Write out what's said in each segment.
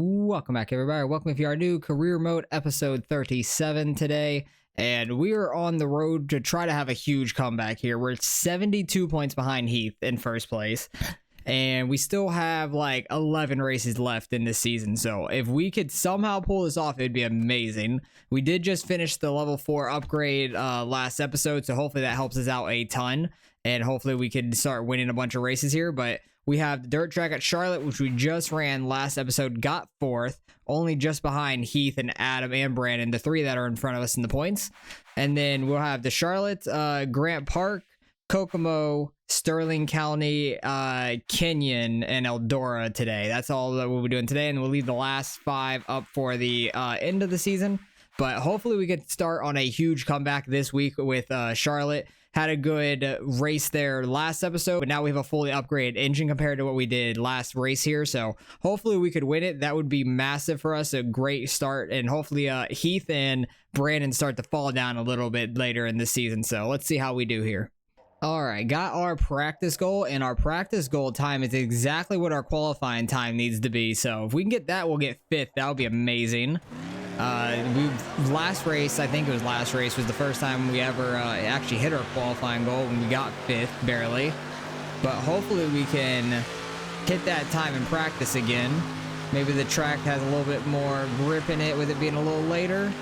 Welcome back, everybody. Welcome if you are new. Career Mode episode 37 today. And we are on the road to try to have a huge comeback here. We're 72 points behind Heath in first place. And we still have like 11 races left in this season. So if we could somehow pull this off, it'd be amazing. We did just finish the level 4 upgrade last episode. So hopefully that helps us out a ton. And hopefully we can start winning a bunch of races here. But we have the dirt track at Charlotte, which we just ran last episode, got 4th, only just behind Heath and Adam and Brandon, the 3 that are in front of us in the points. And then we'll have the Charlotte, Grant Park, Kokomo, Sterling County, Kenyon, and Eldora today. That's all that we'll be doing today, and we'll leave the last 5 up for the end of the season. But hopefully we could start on a huge comeback this week with Charlotte. Had a good race there last episode, but now we have a fully upgraded engine compared to what we did last race here. So hopefully we could win it. That would be massive for us. A great start. And hopefully Heath and Brandon start to fall down a little bit later in the season. So let's see how we do here. All right, got our practice goal, and our practice goal time is exactly what our qualifying time needs to be. So if we can get that, we'll get 5th. That would be amazing. Last race, I think it was last race, was the first time we ever actually hit our qualifying goal when we got 5th, barely. But hopefully we can hit that time in practice again. Maybe the track has a little bit more grip in it with it being a little later.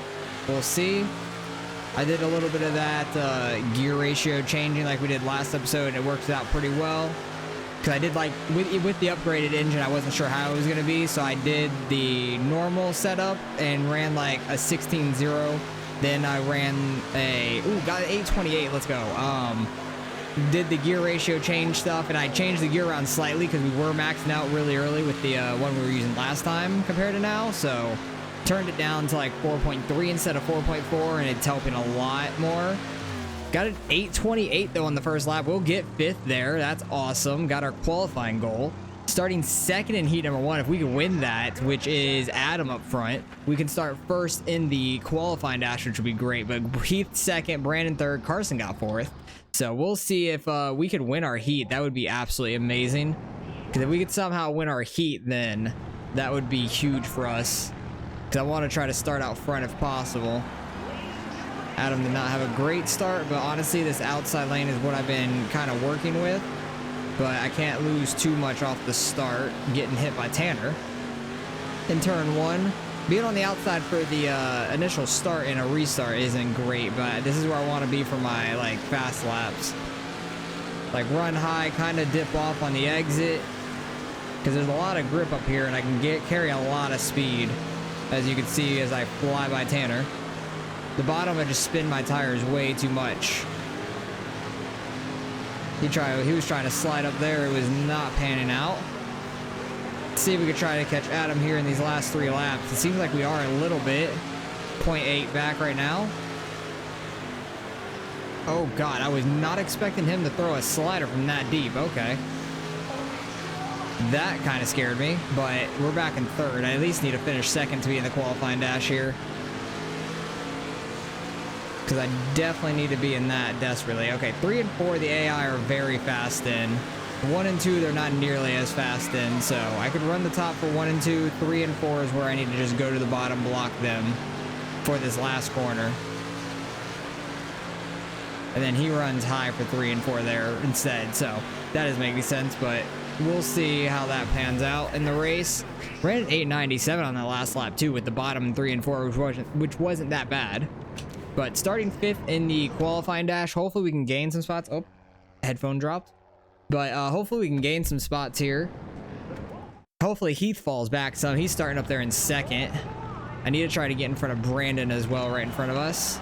We'll see. I did a little bit of that gear ratio changing like we did last episode, and it worked out pretty well. Because I did like, with the upgraded engine, I wasn't sure how it was going to be, so I did the normal setup and ran like a 16.0. Then I ran got an 828, let's go. Did the gear ratio change stuff, and I changed the gear around slightly because we were maxing out really early with the one we were using last time compared to now, so turned it down to like 4.3 instead of 4.4, and it's helping a lot more. Got an 828 though on the first lap. We'll get 5th there. That's awesome. Got our qualifying goal. Starting 2nd in heat number 1. If we can win that, which is Adam up front, we can start 1st in the qualifying dash, which would be great. But Heath 2nd, Brandon 3rd, Carson got 4th. So we'll see if we could win our heat. That would be absolutely amazing. Because if we could somehow win our heat, then that would be huge for us. Because I want to try to start out front if possible. Adam did not have a great start, but honestly, this outside lane is what I've been kind of working with. But I can't lose too much off the start, getting hit by Tanner. In turn 1, being on the outside for the initial start and a restart isn't great, but this is where I want to be for my like fast laps. Like run high, kind of dip off on the exit, because there's a lot of grip up here, and I can carry a lot of speed, as you can see as I fly by Tanner. The bottom, I just spin my tires way too much. He was trying to slide up there. It was not panning out. Let's see if we could try to catch Adam here in these last 3 laps. It seems like we are a little bit. 0.8 back right now. Oh God, I was not expecting him to throw a slider from that deep. Okay. That kind of scared me, but we're back in 3rd. I at least need to finish 2nd to be in the qualifying dash here. Because I definitely need to be in that desperately. Okay, 3 and 4, the AI are very fast in. 1 and 2, they're not nearly as fast in. So I could run the top for 1 and 2. 3 and 4 is where I need to just go to the bottom, block them for this last corner. And then he runs high for 3 and 4 there instead. So that doesn't make any sense, but we'll see how that pans out in the race. Ran an 897 on that last lap too with the bottom 3 and 4, which wasn't that bad. But starting 5th in the qualifying dash, hopefully we can gain some spots. Oh, headphone dropped. But hopefully we can gain some spots here. Hopefully Heath falls back some. He's starting up there in 2nd. I need to try to get in front of Brandon as well, right in front of us.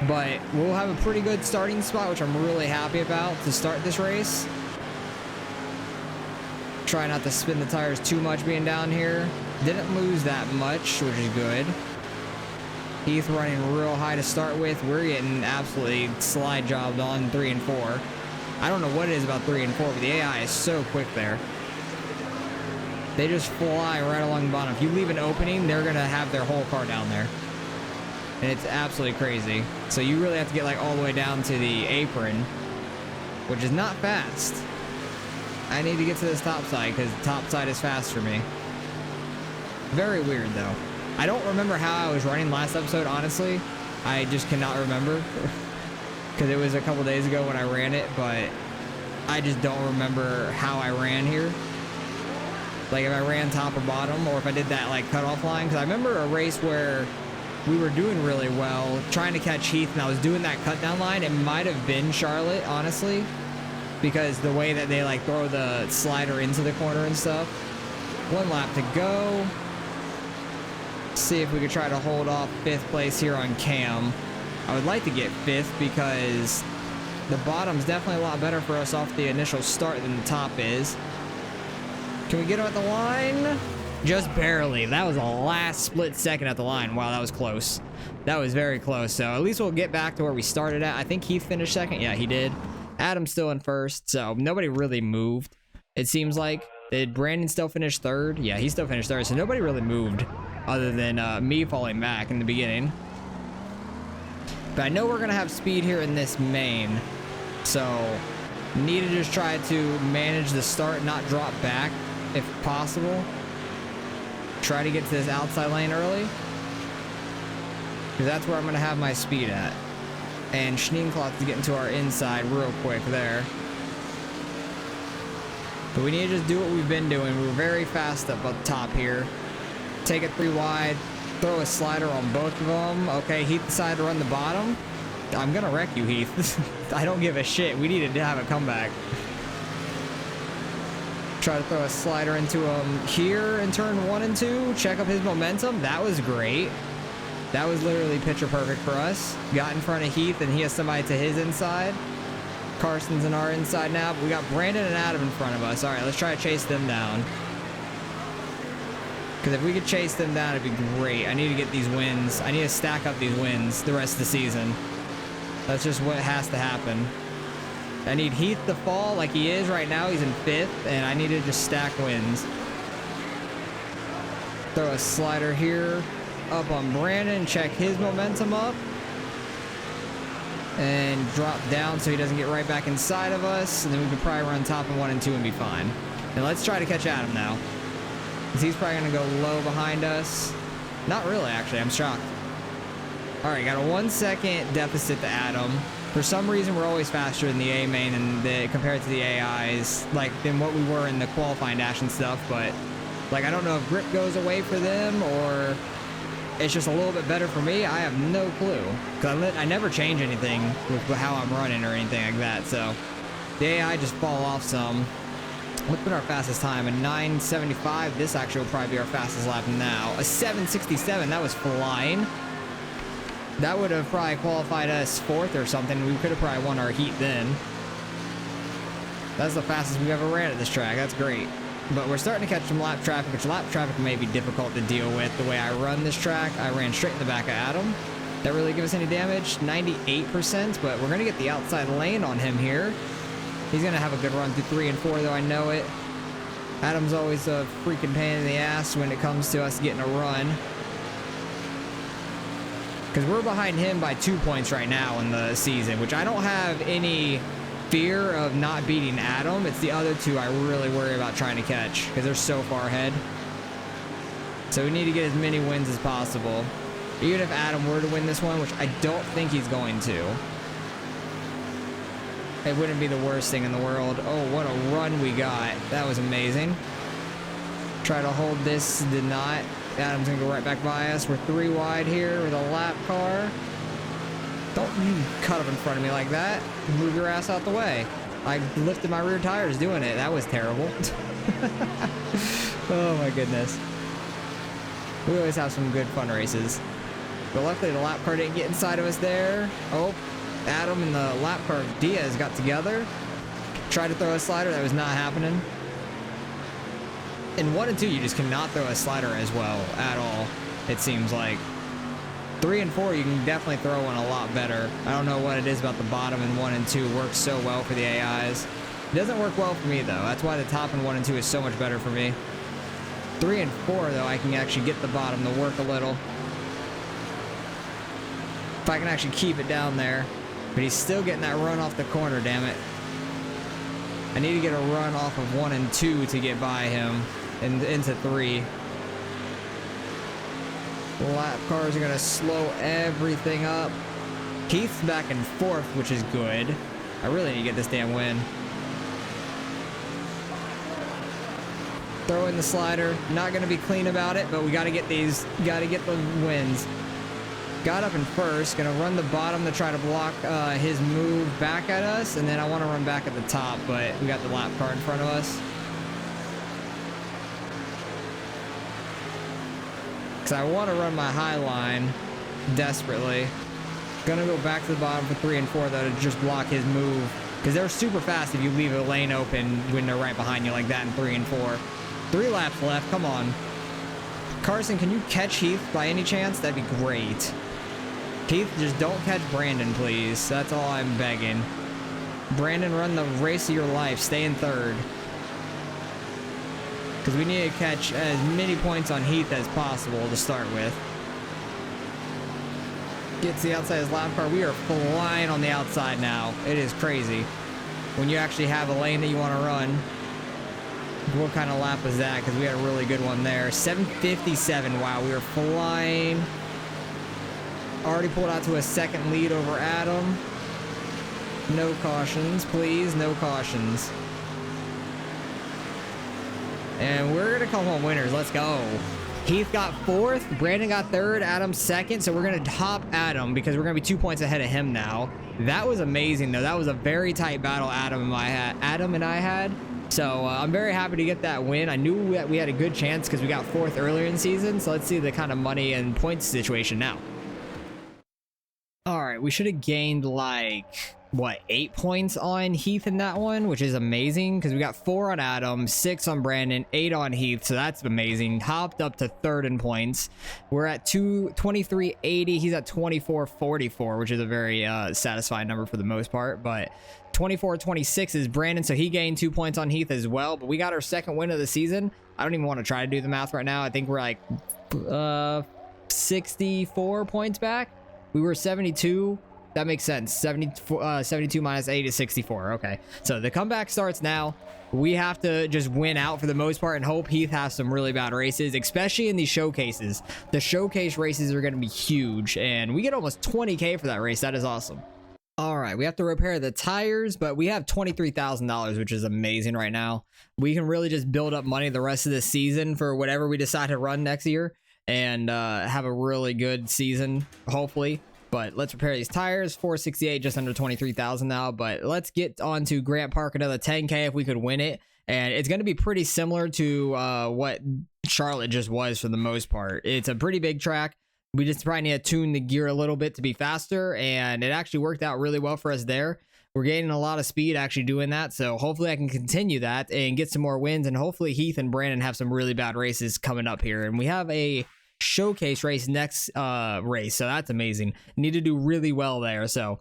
But we'll have a pretty good starting spot, which I'm really happy about to start this race. Try not to spin the tires too much being down here. Didn't lose that much, which is good. Heath running real high to start with. We're getting absolutely slide jobbed on 3 and 4. I don't know what it is about 3 and 4, but the AI is so quick there. They just fly right along the bottom. If you leave an opening, they're going to have their whole car down there. And it's absolutely crazy. So you really have to get like all the way down to the apron, which is not fast. I need to get to this top side because the top side is fast for me. Very weird, though. I don't remember how I was running last episode, honestly. I just cannot remember. Because it was a couple days ago when I ran it, but I just don't remember how I ran here. Like if I ran top or bottom, or if I did that like cutoff line. Because I remember a race where we were doing really well, trying to catch Heath, and I was doing that cut down line. It might have been Charlotte, honestly, because the way that they like throw the slider into the corner and stuff. 1 lap to go. See if we could try to hold off 5th place here on Cam. I would like to get 5th because the bottom's definitely a lot better for us off the initial start than the top is. Can we get him at the line? Just barely. That was the last split second at the line. Wow, that was close. That was very close. So at least we'll get back to where we started at. I think Heath finished 2nd. Yeah, he did. Adam's still in 1st. So nobody really moved, it seems like. Did Brandon still finish 3rd? Yeah, he still finished 3rd. So nobody really moved other than me falling back in the beginning. But I know we're going to have speed here in this main. So need to just try to manage the start, not drop back if possible. Try to get to this outside lane early, because that's where I'm going to have my speed at. And Schneekloth is getting to our inside real quick there. But we need to just do what we've been doing. We're very fast up top here. Take it 3 wide. Throw a slider on both of them. Okay, Heath decided to run the bottom. I'm going to wreck you, Heath. I don't give a shit. We needed to have a comeback. Try to throw a slider into him here in turn 1 and 2. Check up his momentum. That was great. That was literally picture perfect for us. Got in front of Heath, and he has somebody to his inside. Carson's in our inside now, but we got Brandon and Adam in front of us. All right, let's try to chase them down. Because if we could chase them down, it'd be great. I need to get these wins. I need to stack up these wins the rest of the season. That's just what has to happen. I need Heath to fall like he is right now. He's in 5th, and I need to just stack wins. Throw a slider here up on Brandon. Check his momentum up. And drop down so he doesn't get right back inside of us. And then we can probably run top in 1 and 2 and be fine. And let's try to catch Adam now, because he's probably going to go low behind us. Not really, actually. I'm shocked. All right, got a 1 second deficit to Adam. For some reason, we're always faster in the A main and compared to the AIs, like than what we were in the qualifying dash and stuff. But like, I don't know if grip goes away for them or it's just a little bit better for me. I have no clue, because I never change anything with how I'm running or anything like that. So the AI just fall off some. What's been our fastest time? A 9:75. This actually will probably be our fastest lap now. A 7:67. That was flying. That would have probably qualified us 4th or something. We could have probably won our heat then. That's the fastest we've ever ran at this track. That's great. But we're starting to catch some lap traffic, which lap traffic may be difficult to deal with the way I run this track. I ran straight in the back of Adam. That really give us any damage? 98%, but we're going to get the outside lane on him here. He's going to have a good run through 3 and 4, though, I know it. Adam's always a freaking pain in the ass when it comes to us getting a run. Because we're behind him by 2 points right now in the season, which I don't have any fear of not beating Adam. It's the other 2 I really worry about trying to catch, because they're so far ahead. So we need to get as many wins as possible. Even if Adam were to win this one, which I don't think he's going to. It wouldn't be the worst thing in the world. Oh, what a run we got. That was amazing. Try to hold this, did not. Adam's gonna go right back by us. We're 3 wide here with a lap car. Don't you cut up in front of me like that. Move your ass out the way. I lifted my rear tires doing it. That was terrible. Oh my goodness. We always have some good fun races. But luckily the lap car didn't get inside of us there. Oh, Adam and the lap car Diaz got together. Tried to throw a slider. That was not happening. In 1 and 2, you just cannot throw a slider as well at all, it seems like. 3 and 4, you can definitely throw one a lot better. I don't know what it is about the bottom in 1 and 2 works so well for the AIs. It doesn't work well for me, though. That's why the top in 1 and 2 is so much better for me. 3 and 4, though, I can actually get the bottom to work a little. If I can actually keep it down there. But he's still getting that run off the corner, damn it. I need to get a run off of 1 and 2 to get by him and into 3. Lap cars are going to slow everything up. Keith's back in 4th, which is good. I really need to get this damn win. Throw in the slider. Not going to be clean about it, but we got to get these. Got to get the wins. Got up in 1st. Going to run the bottom to try to block his move back at us. And then I want to run back at the top, but we got the lap car in front of us. Because I want to run my high line desperately. Gonna go back to the bottom for 3 and 4 though to just block his move. Because they're super fast if you leave a lane open when they're right behind you like that in 3 and 4. 3 laps left. Come on. Carson, can you catch Heath by any chance? That'd be great. Heath, just don't catch Brandon, please. That's all I'm begging. Brandon, run the race of your life. Stay in 3rd. Because we need to catch as many points on Heath as possible to start with. Gets the outside his lap car. We are flying on the outside now. It is crazy. When you actually have a lane that you want to run. What kind of lap was that? Because we had a really good one there. 7:57. Wow, we were flying. Already pulled out to a 2nd lead over Adam. No cautions, please. No cautions. And we're going to come home winners. Let's go. Heath got 4th. Brandon got 3rd. Adam 2nd. So we're going to top Adam because we're going to be 2 points ahead of him now. That was amazing, though. That was a very tight battle Adam and I had. So I'm very happy to get that win. I knew that we had a good chance because we got 4th earlier in the season. So let's see the kind of money and points situation now. All right. We should have gained like... what, 8 points on Heath in that one, which is amazing because we got 4 on Adam, 6 on Brandon, 8 on Heath, so that's amazing. Hopped up to 3rd in points. We're at 2380. He's at 2444, which is a very satisfying number for the most part, but 2426 is Brandon, so he gained 2 points on Heath as well, but we got our 2nd win of the season. I don't even want to try to do the math right now. I think we're like 64 points back. We were 72. That makes sense. 72 minus 8 is 64. Okay. So the comeback starts now. We have to just win out for the most part and hope Heath has some really bad races, especially in these showcases. The showcase races are going to be huge, and we get almost 20K for that race. That is awesome. All right. We have to repair the tires, but we have $23,000, which is amazing right now. We can really just build up money the rest of this season for whatever we decide to run next year and have a really good season, hopefully. But let's repair these tires. 468, just under 23,000 now. But let's get on to Grant Park, another 10K if we could win it. And it's going to be pretty similar to what Charlotte just was for the most part. It's a pretty big track. We just probably need to tune the gear a little bit to be faster. And it actually worked out really well for us there. We're gaining a lot of speed actually doing that. So hopefully I can continue that and get some more wins. And hopefully Heath and Brandon have some really bad races coming up here. And we have a showcase race next race, so that's amazing. Need to do really well there. So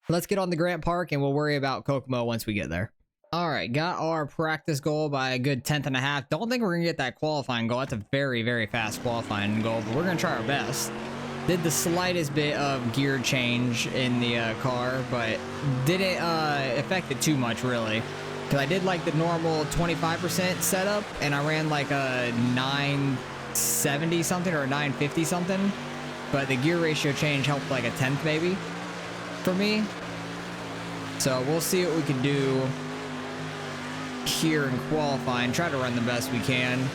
let's get on the Grant Park and we'll worry about Kokomo once we get there. All right, got our practice goal by a good 10th and a half. Don't think we're gonna get that qualifying goal. That's a very, very fast qualifying goal, but we're gonna try our best. Did the slightest bit of gear change in the car, but didn't affect it too much really, because I did like the normal 25% setup and I ran like a 970 something or a 950 something, but the gear ratio change helped like a 10th maybe for me. So we'll see what we can do here in qualifying. Try to run the best we can.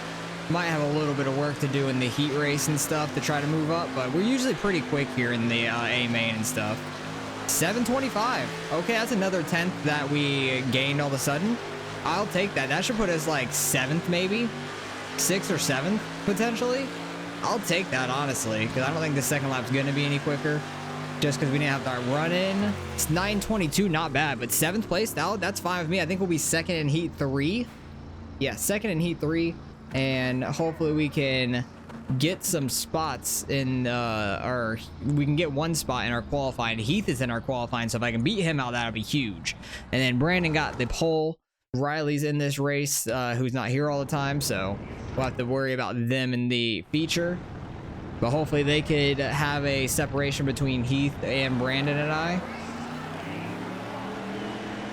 Might have a little bit of work to do in the heat race and stuff to try to move up, but we're usually pretty quick here in the A main and stuff. 725. Okay, that's another 10th that we gained all of a sudden. I'll take that. That should put us like 7th maybe. 6th or 7th potentially. I'll take that honestly, because I don't think the second lap's going to be any quicker, just because we didn't have that run in. It's 922, not bad, but 7th place now, that's fine with me. I think we'll be 2nd in heat 3. Yeah, 2nd in heat 3, and hopefully we can get some spots in we can get one spot in our qualifying. Heath is in our qualifying, so if I can beat him out, that'll be huge. And then Brandon got the pole. Riley's in this race, who's not here all the time, so we'll have to worry about them in the feature. But hopefully they could have a separation between Heath and Brandon and I.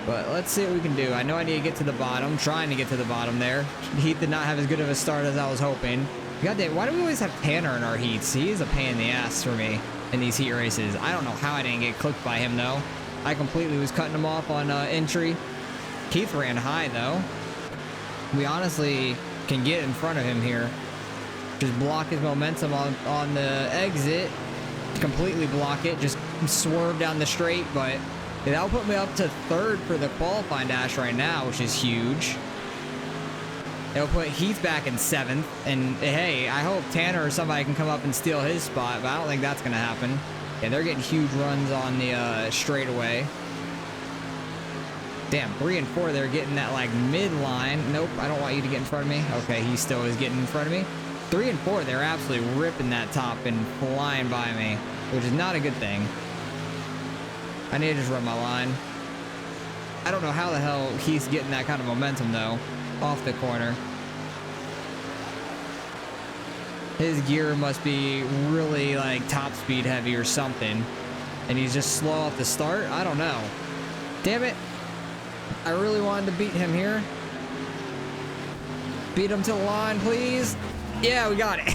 But let's see what we can do. I know I need to get to the bottom. Trying to get to the bottom there. Heath did not have as good of a start as I was hoping. God damn, why do we always have Tanner in our heats? He is a pain in the ass for me in these heat races. I don't know how I didn't get clipped by him, though. I completely was cutting him off on entry. Keith ran high, though. We honestly can get in front of him here. Just block his momentum on the exit. Completely block it. Just swerve down the straight, but that'll put me up to third for the qualifying dash right now, which is huge. It'll put Heath back in 7th, and hey, I hope Tanner or somebody can come up and steal his spot, but I don't think that's going to happen. Yeah, they're getting huge runs on the straightaway. Damn, 3 and 4, they're getting that like midline. Nope, I don't want you to get in front of me. Okay, he still is getting in front of me. 3 and 4, they're absolutely ripping that top and flying by me, which is not a good thing. I need to just run my line. I don't know how the hell he's getting that kind of momentum, though, off the corner. His gear must be really, like, top speed heavy or something. And he's just slow off the start? I don't know. Damn it. I really wanted to beat him here. Beat him to the line, please. Yeah, we got it.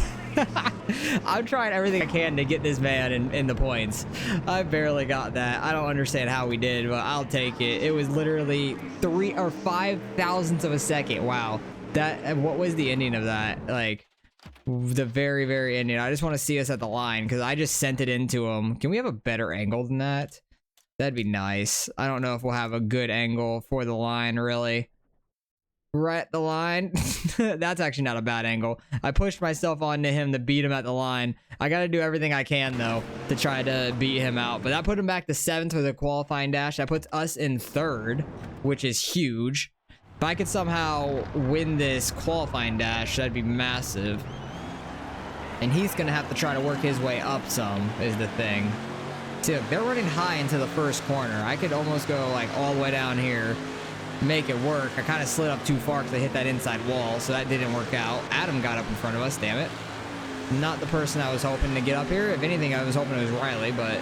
I'm trying everything I can to get this man in the points. I barely got that. I don't understand how we did, but I'll take it. It was literally 3 or 5 thousandths of a second. Wow. That, what was the ending of that? Like, the very, very ending. I just want to see us at the line because I just sent it into him. Can we have a better angle than that? That'd be nice. I don't know if we'll have a good angle for the line, really. Right at the line. That's actually not a bad angle. I pushed myself onto him to beat him at the line. I got to do everything I can, though, to try to beat him out. But that put him back to 7th for the qualifying dash. That puts us in 3rd, which is huge. If I could somehow win this qualifying dash, that'd be massive. And he's going to have to try to work his way up some, is the thing. See, look, they're running high into the first corner. I could almost go, like, all the way down here, make it work. I kind of slid up too far because I hit that inside wall, so that didn't work out. Adam got up in front of us, damn it. Not the person I was hoping to get up here. If anything, I was hoping it was Riley, but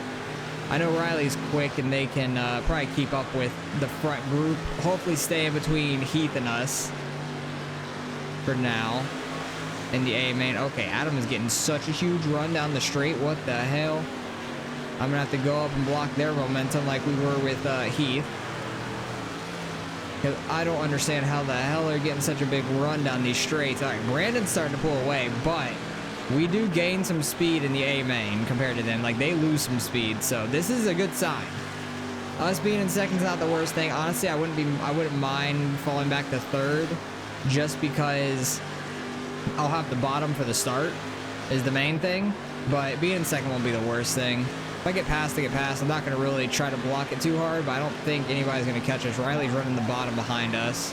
I know Riley's quick, and they can probably keep up with the front group. Hopefully stay in between Heath and us for now. In the A main. Okay, Adam is getting such a huge run down the straight. What the hell? I'm gonna have to go up and block their momentum like we were with Heath. Because I don't understand how the hell they're getting such a big run down these straights. All right, Brandon's starting to pull away, but we do gain some speed in the A main compared to them. Like, they lose some speed, so this is a good sign. Us being in second's not the worst thing. Honestly, I wouldn't mind falling back to 3rd, just because I'll have the bottom for the start is the main thing, but being in second won't be the worst thing. If I get past, I get past. I'm not going to really try to block it too hard, but I don't think anybody's going to catch us. Riley's running the bottom behind us.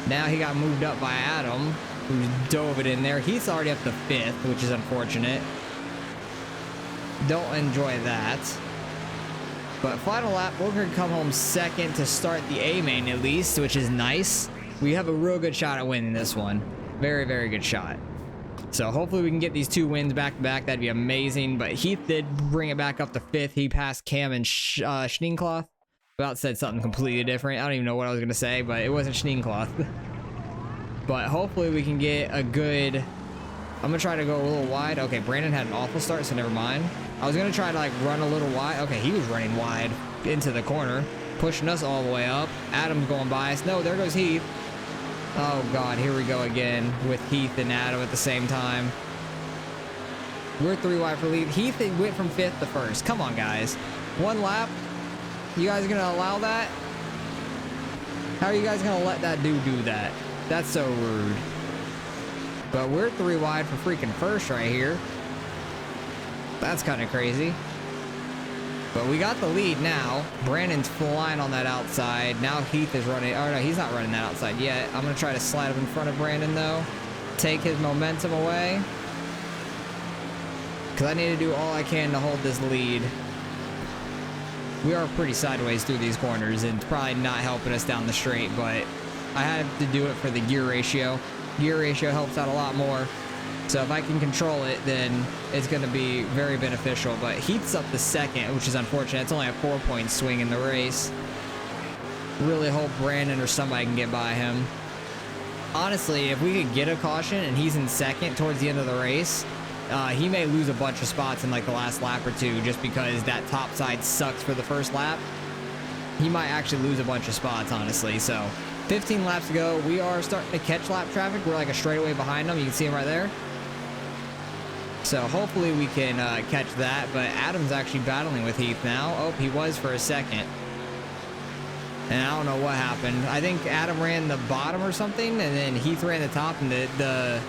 Now he got moved up by Adam, who dove it in there. He's already up to 5th, which is unfortunate. Don't enjoy that. But final lap, we're going to come home 2nd to start the A main at least, which is nice. We have a real good shot at winning this one. Very, very good shot. So hopefully we can get these 2 wins back to back. That'd be amazing. But Heath did bring it back up to 5th. He passed Cam and Schneenkloth. About said something completely different. I don't even know what I was going to say, but it wasn't Schneenkloth. But hopefully we can get a good... I'm going to try to go a little wide. Okay, Brandon had an awful start, so never mind. I was going to try to, like, run a little wide. Okay, he was running wide into the corner, pushing us all the way up. Adam's going by us. No, there goes Heath. Oh, God, here we go again with Heath and Adam at the same time. We're 3 wide for lead. Heath went from 5th to 1st. Come on, guys. 1 lap. You guys going to allow that? How are you guys going to let that dude do that? That's so rude. But we're 3 wide for freaking 1st right here. That's kind of crazy. But we got the lead now. Brandon's flying on that outside. Now Heath is running. Oh, no, he's not running that outside yet. I'm going to try to slide up in front of Brandon, though. Take his momentum away. Because I need to do all I can to hold this lead. We are pretty sideways through these corners, and it's probably not helping us down the straight, but I had to do it for the gear ratio. Gear ratio helps out a lot more. So if I can control it, then it's going to be very beneficial. But Heath's up to 2nd, which is unfortunate. It's only a 4-point swing in the race. Really hope Brandon or somebody can get by him. Honestly, if we could get a caution and he's in second towards the end of the race, he may lose a bunch of spots in like the last lap or two just because that top side sucks for the first lap. He might actually lose a bunch of spots, honestly. So 15 laps to go. We are starting to catch lap traffic. We're like a straightaway behind him. You can see him right there. So hopefully we can catch that. But Adam's actually battling with Heath now. Oh, he was for a second. And I don't know what happened. I think Adam ran the bottom or something, and then Heath ran the top, and the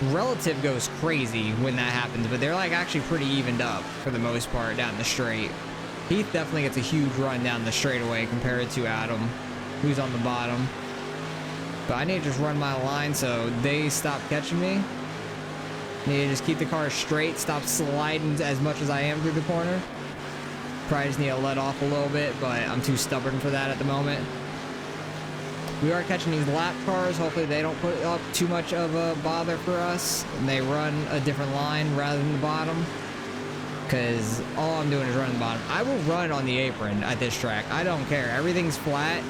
relative goes crazy when that happens. But they're like actually pretty evened up for the most part down the straight. Heath definitely gets a huge run down the straightaway compared to Adam, who's on the bottom. But I need to just run my line so they stop catching me. Need to just keep the car straight, stop sliding as much as I am through the corner. Probably just need to let off a little bit, but I'm too stubborn for that at the moment. We are catching these lap cars. Hopefully they don't put up too much of a bother for us and they run a different line rather than the bottom. Because all I'm doing is running the bottom. I will run on the apron at this track. I don't care. Everything's flat.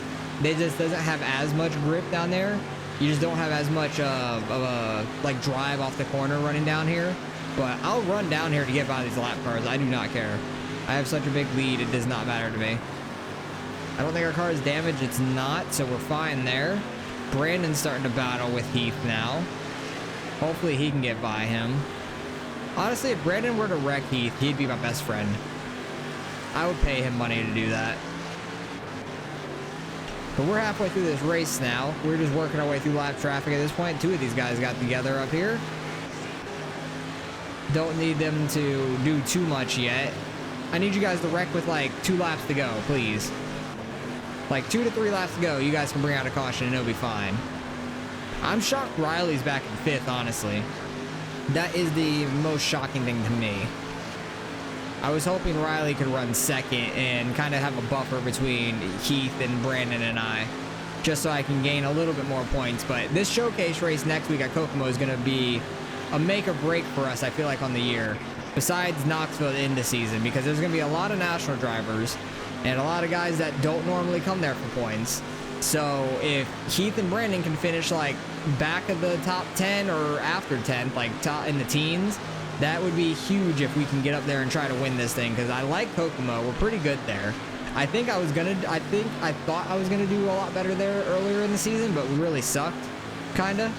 It just doesn't have as much grip down there. You just don't have as much of a like drive off the corner running down here. But I'll run down here to get by these lap cars. I do not care. I have such a big lead, it does not matter to me. I don't think our car is damaged. It's not, so we're fine there. Brandon's starting to battle with Heath now. Hopefully he can get by him. Honestly, if Brandon were to wreck Heath, he'd be my best friend. I would pay him money to do that. But we're halfway through this race now. We're just working our way through lap traffic at this point. Two of these guys got together up here. Don't need them to do too much yet. I need you guys to wreck with like 2 laps to go, please. Like 2 to 3 laps to go, you guys can bring out a caution and it'll be fine. I'm shocked Riley's back in 5th, honestly. That is the most shocking thing to me. I was hoping Riley could run 2nd and kind of have a buffer between Heath and Brandon and I, just so I can gain a little bit more points. But this showcase race next week at Kokomo is going to be a make or break for us, I feel like, on the year. Besides Knoxville in the season, because there's going to be a lot of national drivers and a lot of guys that don't normally come there for points. So if Heath and Brandon can finish like back of the top 10 or after 10th, like top in the teens, that would be huge if we can get up there and try to win this thing. Because I like Kokomo, we're pretty good there. I thought I was gonna do a lot better there earlier in the season, but we really sucked, kinda.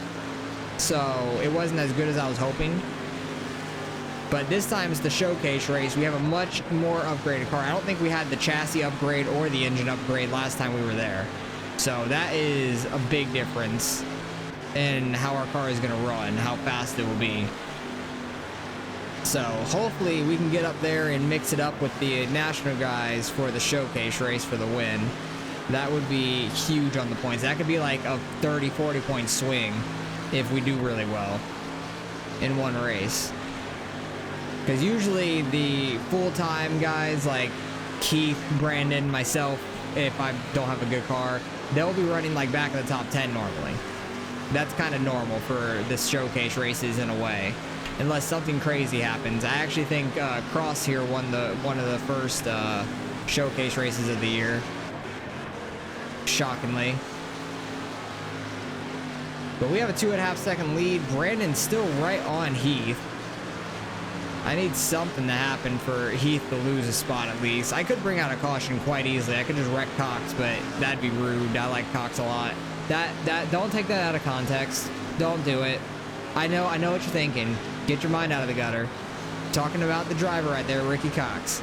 So it wasn't as good as I was hoping. But this time it's the showcase race. We have a much more upgraded car. I don't think we had the chassis upgrade or the engine upgrade last time we were there. So that is a big difference in how our car is going to run, how fast it will be. So hopefully we can get up there and mix it up with the national guys for the showcase race for the win. That would be huge on the points. That could be like a 30-40 point swing if we do really well in one race. Because usually the full-time guys like Keith, Brandon, myself, if I don't have a good car, they'll be running like back of the top 10 normally. That's kind of normal for the showcase races in a way, unless something crazy happens. I actually think Cross here won one of the first showcase races of the year, shockingly. But we have a 2.5 second lead. Brandon's still right on Heath. I need something to happen for Heath to lose a spot at least. I could bring out a caution quite easily. I could just wreck Cox, but that'd be rude. I like Cox a lot. Don't take that out of context. Don't do it. I know what you're thinking. Get your mind out of the gutter. Talking about the driver right there, Ricky Cox.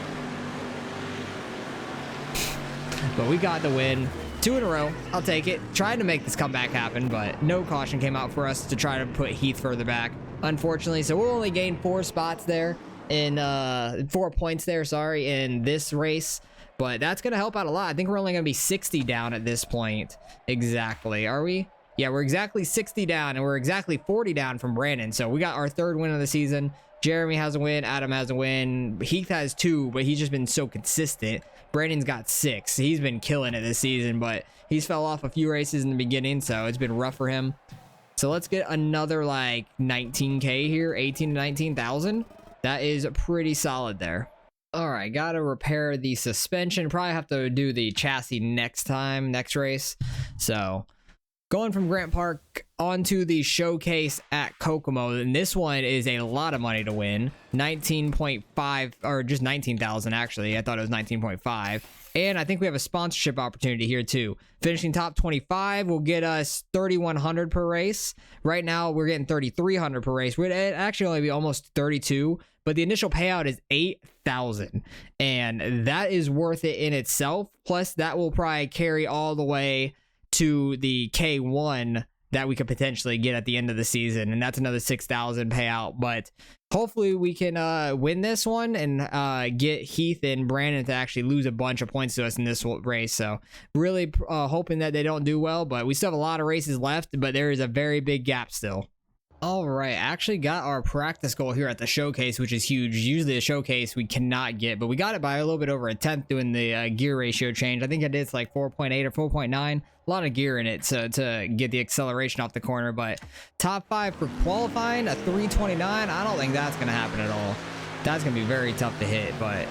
But we got the win. 2 in a row. I'll take it. Tried to make this comeback happen, but no caution came out for us to try to put Heath further back, unfortunately. So we'll only gain 4 spots there in 4 points there, sorry, in this race. But that's going to help out a lot. I think we're only going to be 60 down at this point. Exactly. Are we? Yeah, we're exactly 60 down, and we're exactly 40 down from Brandon. So we got our 3rd win of the season. Jeremy has a win. Adam has a win. Heath has 2, but he's just been so consistent. Brandon's got 6. He's been killing it this season, but he's fell off a few races in the beginning, so it's been rough for him. So let's get another like 19K here, 18 to 19,000. That is pretty solid there. All right, gotta repair the suspension. Probably have to do the chassis next race. So Going from Grant Park onto the showcase at Kokomo, and this one is a lot of money to win. 19.5, or just 19,000 actually. I thought it was 19.5. And I think we have a sponsorship opportunity here too. Finishing top 25 will get us 3,100 per race. Right now we're getting 3,300 per race. We'd actually only be almost 32, but the initial payout is 8,000, and that is worth it in itself. Plus that will probably carry all the way to the K1 that we could potentially get at the end of the season, and that's another 6,000 payout. But hopefully we can win this one and get Heath and Brandon to actually lose a bunch of points to us in this race. So really hoping that they don't do well, but we still have a lot of races left, but there is a very big gap still. All right, actually got our practice goal here at the showcase, which is huge. Usually a showcase we cannot get, but we got it by a little bit over a tenth doing the gear ratio change. I think I did it's like 4.8 or 4.9. A lot of gear in it to get the acceleration off the corner, but top 5 for qualifying, a 329. I don't think that's going to happen at all. That's going to be very tough to hit, but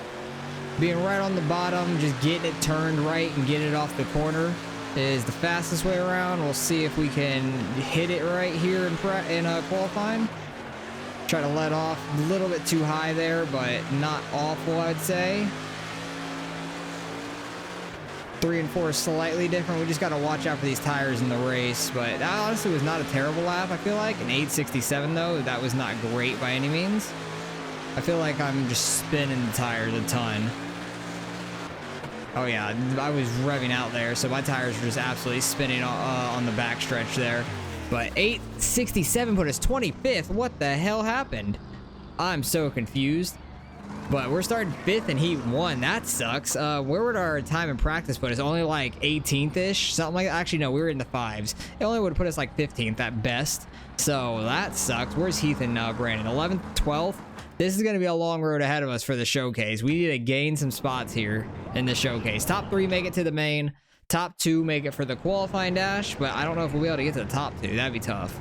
being right on the bottom, just getting it turned right and getting it off the corner is the fastest way around. We'll see if we can hit it right here in qualifying. Try to let off a little bit too high there, but not awful, I'd say. 3 and 4 is slightly different. We just got to watch out for these tires in the race, but that honestly was not a terrible lap. I feel like an 867 though, that was not great by any means. I feel like I'm just spinning the tires a ton. Oh yeah, I was revving out there, so my tires were just absolutely spinning on the backstretch there. But 867 put us 25th. What the hell happened? I'm so confused. But we're starting 5th in Heat 1. That sucks. Where would our time in practice put us? Only like 18th-ish? Something like that. Actually, no, we were in the 5s. It only would have put us like 15th at best. So that sucks. Where's Heath and Brandon? 11th, 12th? This is going to be a long road ahead of us for the showcase. We need to gain some spots here in the showcase. Top 3 make it to the main. Top 2 make it for the qualifying dash, but I don't know if we'll be able to get to the top 2. That'd be tough.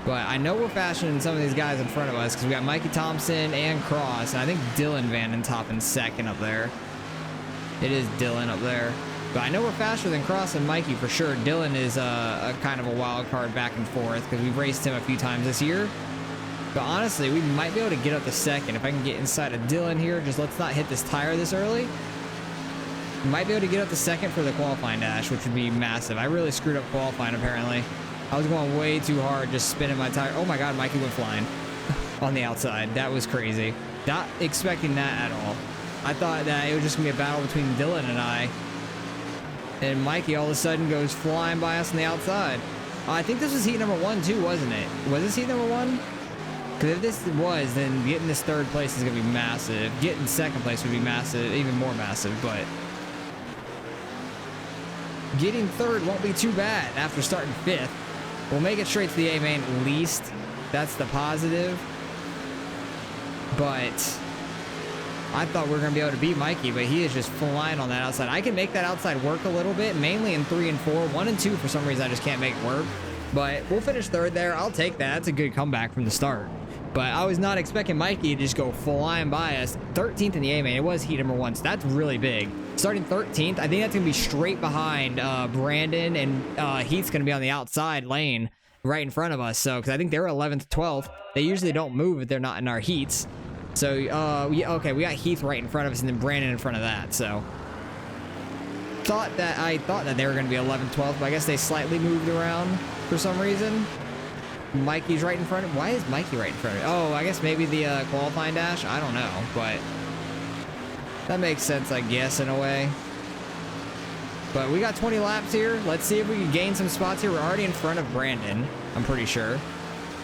But I know we're faster than some of these guys in front of us because we got Mikey Thompson and Cross, and I think Dylan Vanden top and second up there. It is Dylan up there. But I know we're faster than Cross and Mikey for sure. Dylan is a kind of a wild card back and forth because we've raced him a few times this year. But honestly, we might be able to get up to second. If I can get inside of Dylan here, just let's not hit this tire this early. Might be able to get up to second for the qualifying dash, which would be massive. I really screwed up qualifying, apparently. I was going way too hard, just spinning my tire. Oh my God, Mikey went flying on the outside. That was crazy. Not expecting that at all. I thought that it was just going to be a battle between Dylan and I. And Mikey all of a sudden goes flying by us on the outside. I think this was heat number 1 too, wasn't it? Was this heat number 1? Because if this was, then getting this 3rd place is going to be massive. Getting 2nd place would be massive, even more massive, but getting 3rd won't be too bad after starting 5th. We'll make it straight to the A main at least. That's the positive. But I thought we were going to be able to beat Mikey, but he is just flying on that outside. I can make that outside work a little bit, mainly in 3 and 4. 1 and 2, for some reason, I just can't make it work. But we'll finish 3rd there. I'll take that. That's a good comeback from the start. But I was not expecting Mikey to just go flying by us. 13th in the A main. It was heat number 1, so that's really big. Starting 13th, I think that's going to be straight behind Brandon, and Heath's going to be on the outside lane right in front of us. So, because I think they're 11th, 12th. They usually don't move if they're not in our heats. So, okay, we got Heath right in front of us and then Brandon in front of that. So, I thought that they were going to be 11th, 12th, but I guess they slightly moved around for some reason. Mikey's right in front of... Why is Mikey right in front of me? Oh, I guess maybe the qualifying dash? I don't know, but that makes sense, I guess, in a way. But we got 20 laps here. Let's see if we can gain some spots here. We're already in front of Brandon, I'm pretty sure.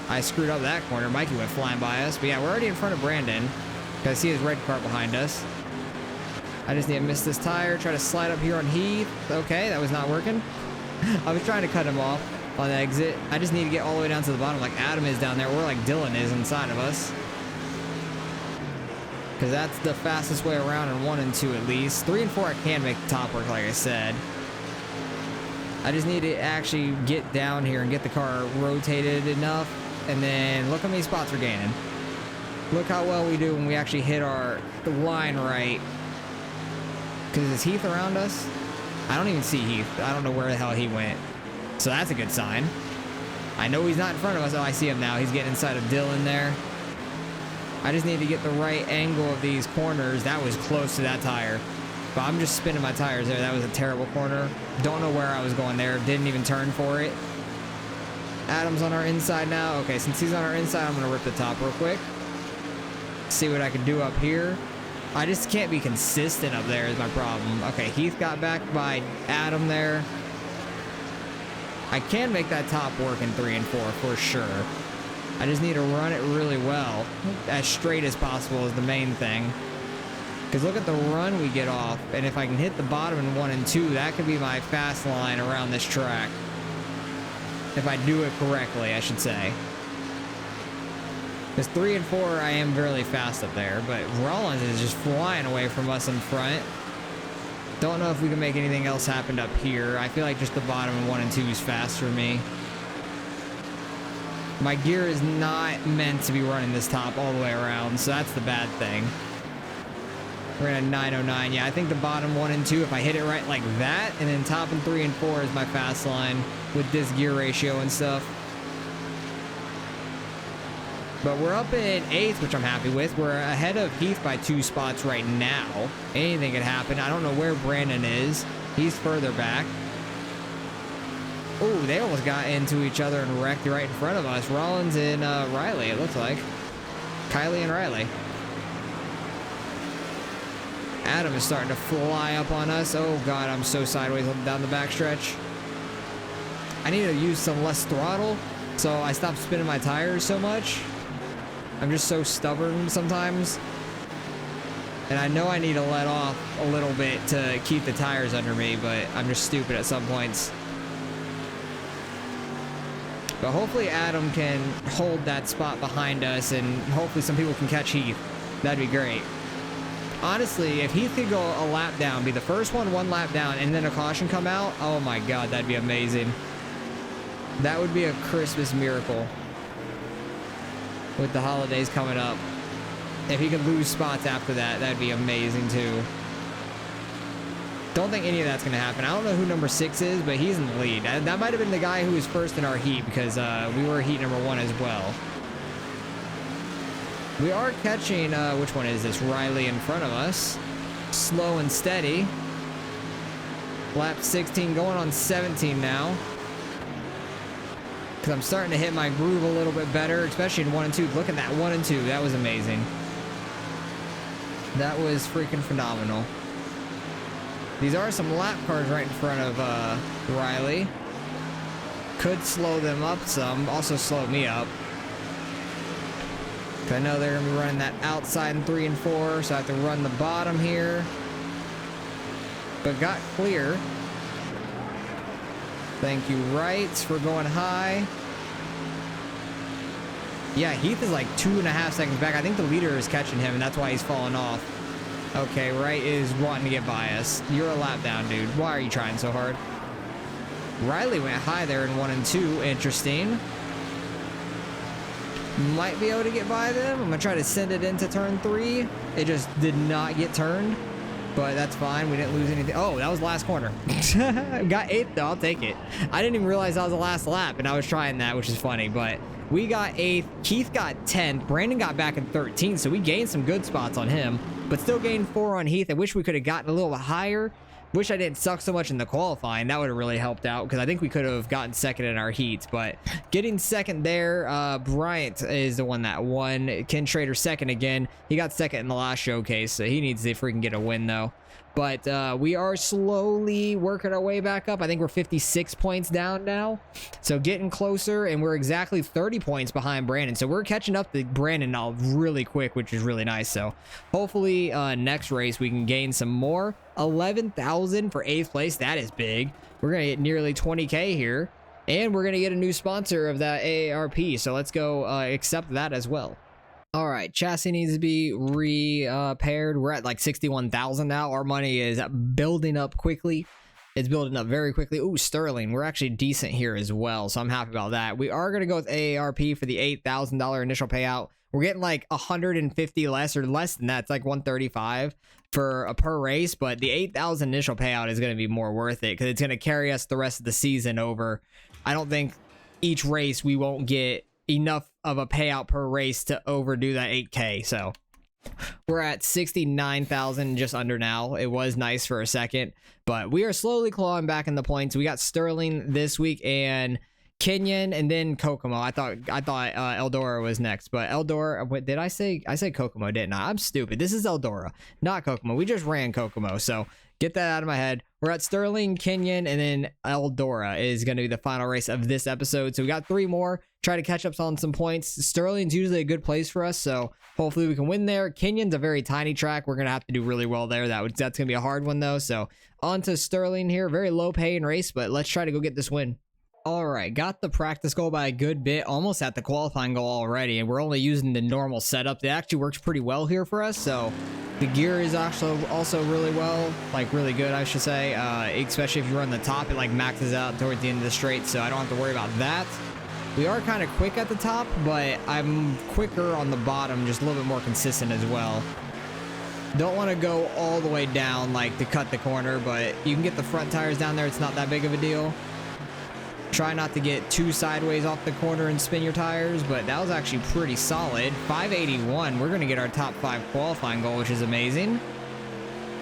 I screwed up that corner. Mikey went flying by us. But yeah, we're already in front of Brandon. I see his red cart behind us. I just need to miss this tire. Try to slide up here on Heath. Okay, that was not working. I was trying to cut him off on the exit. I just need to get all the way down to the bottom like Adam is down there, or like Dylan is inside of us. Because that's the fastest way around in 1 and 2 at least. 3 and 4 I can make the top work, like I said. I just need to actually get down here and get the car rotated enough. And then look how many spots we're gaining. Look how well we do when we actually hit our line right. Because is Heath around us? I don't even see Heath. I don't know where the hell he went. So that's a good sign. I know he's not in front of us. Oh, I see him now. He's getting inside of Dylan there. I just need to get the right angle of these corners. That was close to that tire. But I'm just spinning my tires there. That was a terrible corner. Don't know where I was going there. Didn't even turn for it. Adam's on our inside now. Okay, since he's on our inside, I'm going to rip the top real quick. See what I can do up here. I just can't be consistent up there is my problem. Okay, Heath got back by Adam there. I can make that top work in 3 and 4 for sure. I just need to run it really well. As straight as possible is the main thing. Because look at the run we get off. And if I can hit the bottom in 1 and 2, that could be my fast line around this track. If I do it correctly, I should say. Because 3 and 4, I am really fast up there. But Rollins is just flying away from us in front. Don't know if we can make anything else happen up here. I feel like just the bottom in 1 and 2 is fast for me. My gear is not meant to be running this top all the way around, so that's the bad thing. We're at a 909. Yeah, I think the bottom 1 and 2, if I hit it right like that, and then top in 3 and 4 is my fast line with this gear ratio and stuff. But we're up in 8th, which I'm happy with. We're ahead of Heath by 2 spots right now. Anything could happen. I don't know where Brandon is. He's further back. Oh, they almost got into each other and wrecked right in front of us. Rollins and Riley, it looks like. Kylie and Riley. Adam is starting to fly up on us. Oh, God, I'm so sideways down the backstretch. I need to use some less throttle, so I stopped spinning my tires so much. I'm just so stubborn sometimes. And I know I need to let off a little bit to keep the tires under me, but I'm just stupid at some points. But hopefully Adam can hold that spot behind us, and hopefully some people can catch Heath. That'd be great. Honestly, if Heath could go a lap down, be the first one lap down, and then a caution come out, oh my God, that'd be amazing. That would be a Christmas miracle. With the holidays coming up. If he could lose spots after that, that'd be amazing too. Don't think any of that's going to happen. I don't know who number 6 is, but he's in the lead. That might have been the guy who was first in our heat, because we were heat number 1 as well. We are catching, which one is this? Riley in front of us. Slow and steady. Lap 16, going on 17 now. Because I'm starting to hit my groove a little bit better, especially in 1 and 2. Look at that 1 and 2. That was amazing. That was freaking phenomenal. These are some lap cars right in front of Riley. Could slow them up some. Also slow me up. I know they're going to be running that outside in 3 and 4, so I have to run the bottom here. But got clear. Thank you, Wright, for going high. Yeah, Heath is like 2.5 seconds back. I think the leader is catching him, and that's why he's falling off. Okay, Wright is wanting to get by us. You're a lap down, dude. Why are you trying so hard? Riley went high there in 1 and 2. Interesting. Might be able to get by them. I'm going to try to send it into turn 3. It just did not get turned. But that's fine. We didn't lose anything. Oh, that was the last corner. Got 8th, though. I'll take it. I didn't even realize that was the last lap, and I was trying that, which is funny. But we got 8th. Keith got 10th. Brandon got back in 13th, so we gained some good spots on him. But still gained 4 on Heath. I wish we could have gotten a little bit higher. Wish I didn't suck so much in the qualifying. That would have really helped out, because I think we could have gotten second in our heats. But getting second there, Bryant is the one that won. Ken Schrader second again. He got second in the last showcase, so he needs to freaking get a win, though. But we are slowly working our way back up. I think we're 56 points down now. So getting closer, and we're exactly 30 points behind Brandon. So we're catching up to Brandon now really quick, which is really nice. So hopefully next race we can gain some more. 11,000 for 8th place. That is big. We're going to get nearly 20K here. And we're going to get a new sponsor of that AARP. So let's go accept that as well. All right, chassis needs to be repaired. We're at like 61,000 now. Our money is building up quickly. It's building up very quickly. Ooh, Sterling. We're actually decent here as well, so I'm happy about that. We are going to go with AARP for the $8,000 initial payout. We're getting like 150 less or less than that. It's like 135 for a per race, but the 8,000 initial payout is going to be more worth it because it's going to carry us the rest of the season over. I don't think each race we won't get enough of a payout per race to overdo that 8K, so... We're at 69,000, just under now. It was nice for a second, but we are slowly clawing back in the points. We got Sterling this week and Kenyon, and then Kokomo. I thought Eldora was next, but Eldora. What did I say? I said Kokomo, didn't I? I'm stupid. This is Eldora, not Kokomo. We just ran Kokomo, so get that out of my head. We're at Sterling, Kenyon, and then Eldora is going to be the final race of this episode. So we got 3 more. Try to catch up on some points. Sterling's usually a good place for us, so hopefully we can win there. Kenyon's a very tiny track. We're going to have to do really well there. That's going to be a hard one, though. So on to Sterling here. Very low-paying race, but let's try to go get this win. All right, got the practice goal by a good bit, almost at the qualifying goal already, and we're only using the normal setup. It actually works pretty well here for us, so the gear is also really well, like really good, I should say, especially if you run the top. It like maxes out towards the end of the straight, so I don't have to worry about that. We are kind of quick at the top, but I'm quicker on the bottom, just a little bit more consistent as well. Don't want to go all the way down, like, to cut the corner, but you can get the front tires down there. It's not that big of a deal. Try not to get too sideways off the corner and spin your tires, but that was actually pretty solid. 581. We're going to get our top 5 qualifying goal, which is amazing.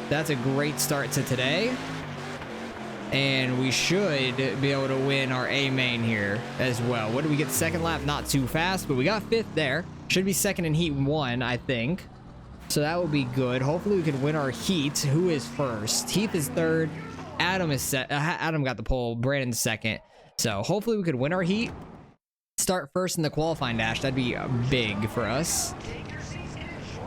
That's a great start to today. And we should be able to win our A main here as well. What did we get? Second lap? Not too fast, but we got 5th there. Should be second in heat 1, I think. So that would be good. Hopefully we can win our heat. Who is first? Heath is 3rd. Adam is Adam got the pole. Brandon's 2nd. So hopefully we could win our heat. Start first in the qualifying dash. That'd be big for us.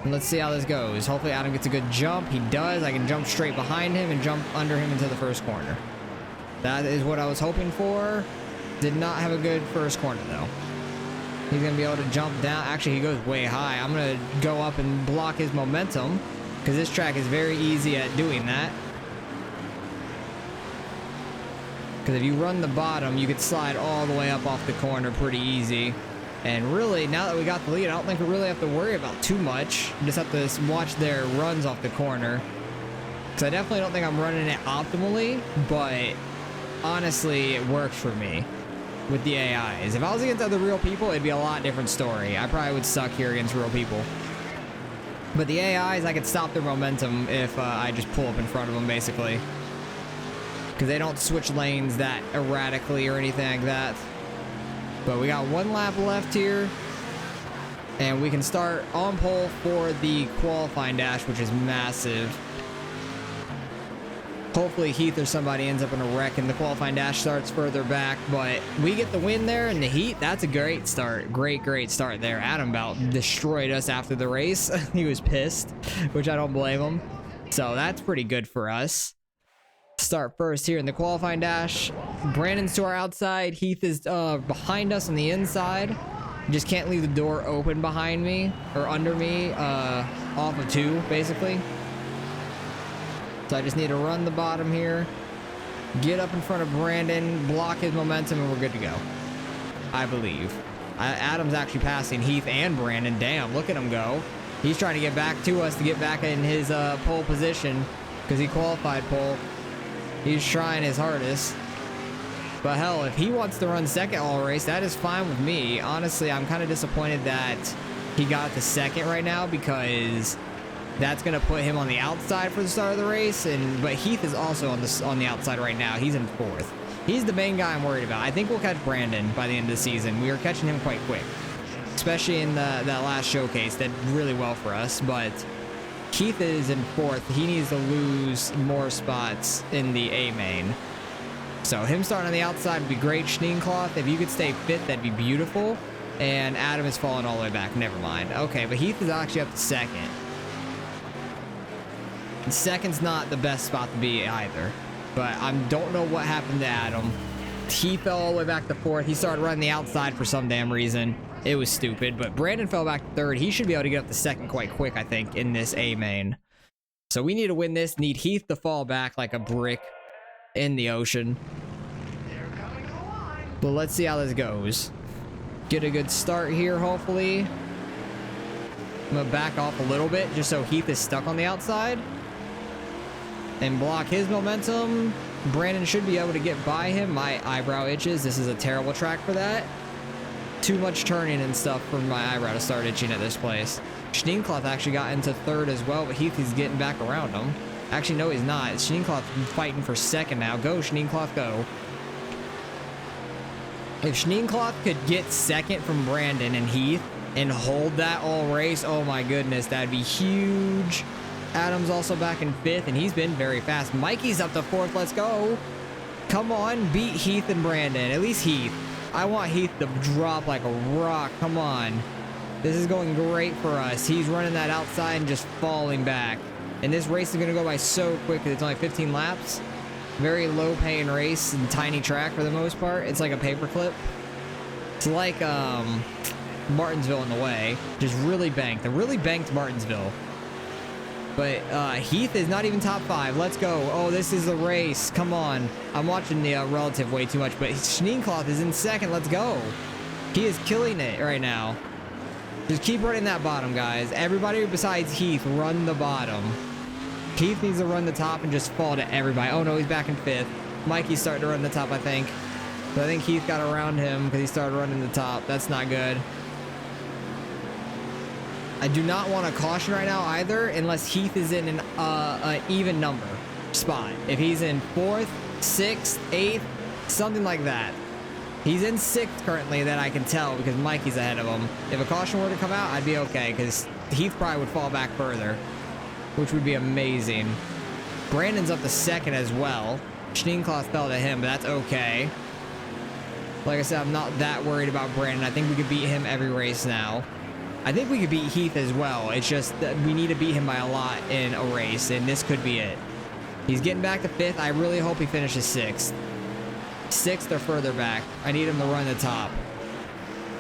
And let's see how this goes. Hopefully Adam gets a good jump. He does. I can jump straight behind him and jump under him into the first corner. That is what I was hoping for. Did not have a good first corner, though. He's going to be able to jump down. Actually, he goes way high. I'm going to go up and block his momentum because this track is very easy at doing that. Because if you run the bottom, you could slide all the way up off the corner pretty easy. And really, now that we got the lead, I don't think we really have to worry about too much. We just have to watch their runs off the corner. Because I definitely don't think I'm running it optimally, but honestly, it works for me with the AIs. If I was against other real people, it'd be a lot different story. I probably would suck here against real people. But the AIs, I could stop their momentum if I just pull up in front of them, basically. Because they don't switch lanes that erratically or anything like that. But we got 1 lap left here. And we can start on pole for the qualifying dash, which is massive. Hopefully Heath or somebody ends up in a wreck and the qualifying dash starts further back. But we get the win there in the heat. That's a great start. Great start there. Adam about destroyed us after the race. He was pissed, which I don't blame him. So that's pretty good for us. Start first here in the qualifying dash. Brandon's to our outside. Heath is behind us on the inside. Just can't leave the door open behind me or under me off of 2, basically. So I just need to run the bottom here, get up in front of Brandon, block his momentum, and we're good to go. I believe. Adam's actually passing Heath and Brandon. Damn, look at him go. He's trying to get back to us to get back in his pole position because he qualified pole. He's trying his hardest. But hell, if he wants to run second all race, that is fine with me. Honestly, I'm kind of disappointed that he got to second right now because that's going to put him on the outside for the start of the race. But Heath is also on the outside right now. He's in 4th. He's the main guy I'm worried about. I think we'll catch Brandon by the end of the season. We are catching him quite quick, especially in that last showcase. Did really well for us, but Keith is in 4th. He needs to lose more spots in the A main. So him starting on the outside would be great. Schneencloth, if you could stay fit, that'd be beautiful. And Adam is falling all the way back. Never mind. Okay, but Heath is actually up to 2nd. And 2nd's not the best spot to be either. But I don't know what happened to Adam. He fell all the way back to 4th. He started running the outside for some damn reason. It was stupid. But Brandon fell back to 3rd. He should be able to get up to 2nd quite quick, I think, in this A main. So we need to win this. Need Heath to fall back like a brick. in the ocean. But let's see how this goes. Get a good start here, hopefully. I'm gonna back off a little bit just so Heath is stuck on the outside and block his momentum. Brandon should be able to get by him. My eyebrow itches. This is a terrible track for that. Too much turning and stuff for my eyebrow to start itching at this place. Schneekloth actually got into third as well, but Heath is getting back around him. Actually, no, he's not. Schneekloth fighting for second now. Go, Schneekloth, go. If Schneekloth could get second from Brandon and Heath and hold that all race, oh my goodness, that'd be huge. Adam's also back in fifth, and he's been very fast. Mikey's up to fourth. Let's go. Come on, beat Heath and Brandon. At least Heath. I want Heath to drop like a rock. Come on. This is going great for us. He's running that outside and just falling back. And this race is going to go by so quick because it's only 15 laps. Very low-paying race and tiny track for the most part. It's like a paperclip. It's like Martinsville in a way. Just really banked. A really banked Martinsville. But Heath is not even top 5. Let's go. Oh, this is the race. Come on. I'm watching the relative way too much, but Schneekloth is in second. Let's go. He is killing it right now. Just keep running that bottom, guys. Everybody besides Heath, run the bottom. Heath needs to run the top and just fall to everybody. Oh, no, he's back in fifth. Mikey's starting to run the top, I think. But I think Heath got around him because he started running the top. That's not good. I do not want to caution right now either unless Heath is in an even number spot. If he's in 4th, 6th, 8th, something like that. He's in 6th currently that I can tell because Mikey's ahead of him. If a caution were to come out, I'd be okay because Heath probably would fall back further, which would be amazing. Brandon's up to 2nd as well. Schneekloth fell to him, but that's okay. Like I said, I'm not that worried about Brandon. I think we could beat him every race now. I think we could beat Heath as well. It's just that we need to beat him by a lot in a race, and this could be it. He's getting back to 5th. I really hope he finishes 6th. 6th or further back. I need him to run the top.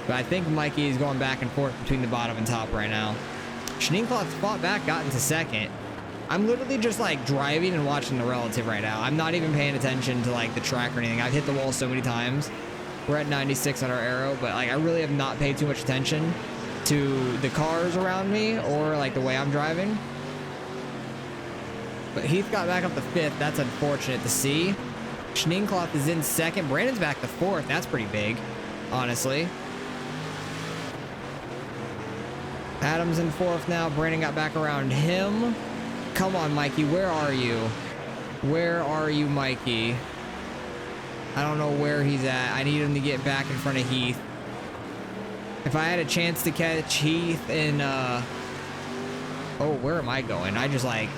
But I think Mikey is going back and forth between the bottom and top right now. Schneekloth fought back, got into 2nd. I'm literally just like driving and watching the relative right now. I'm not even paying attention to like the track or anything. I've hit the wall so many times. We're at 96 on our arrow, but like I really have not paid too much attention to the cars around me or like the way I'm driving. But Heath got back up to 5th. That's unfortunate to see. Schneekloth is in 2nd. Brandon's back to 4th. That's pretty big, honestly. Adam's in 4th now. Brandon got back around him. Come on, Mikey. Where are you? Where are you, Mikey? I don't know where he's at. I need him to get back in front of Heath. If I had a chance to catch Heath in, oh, where am I going? I just, like,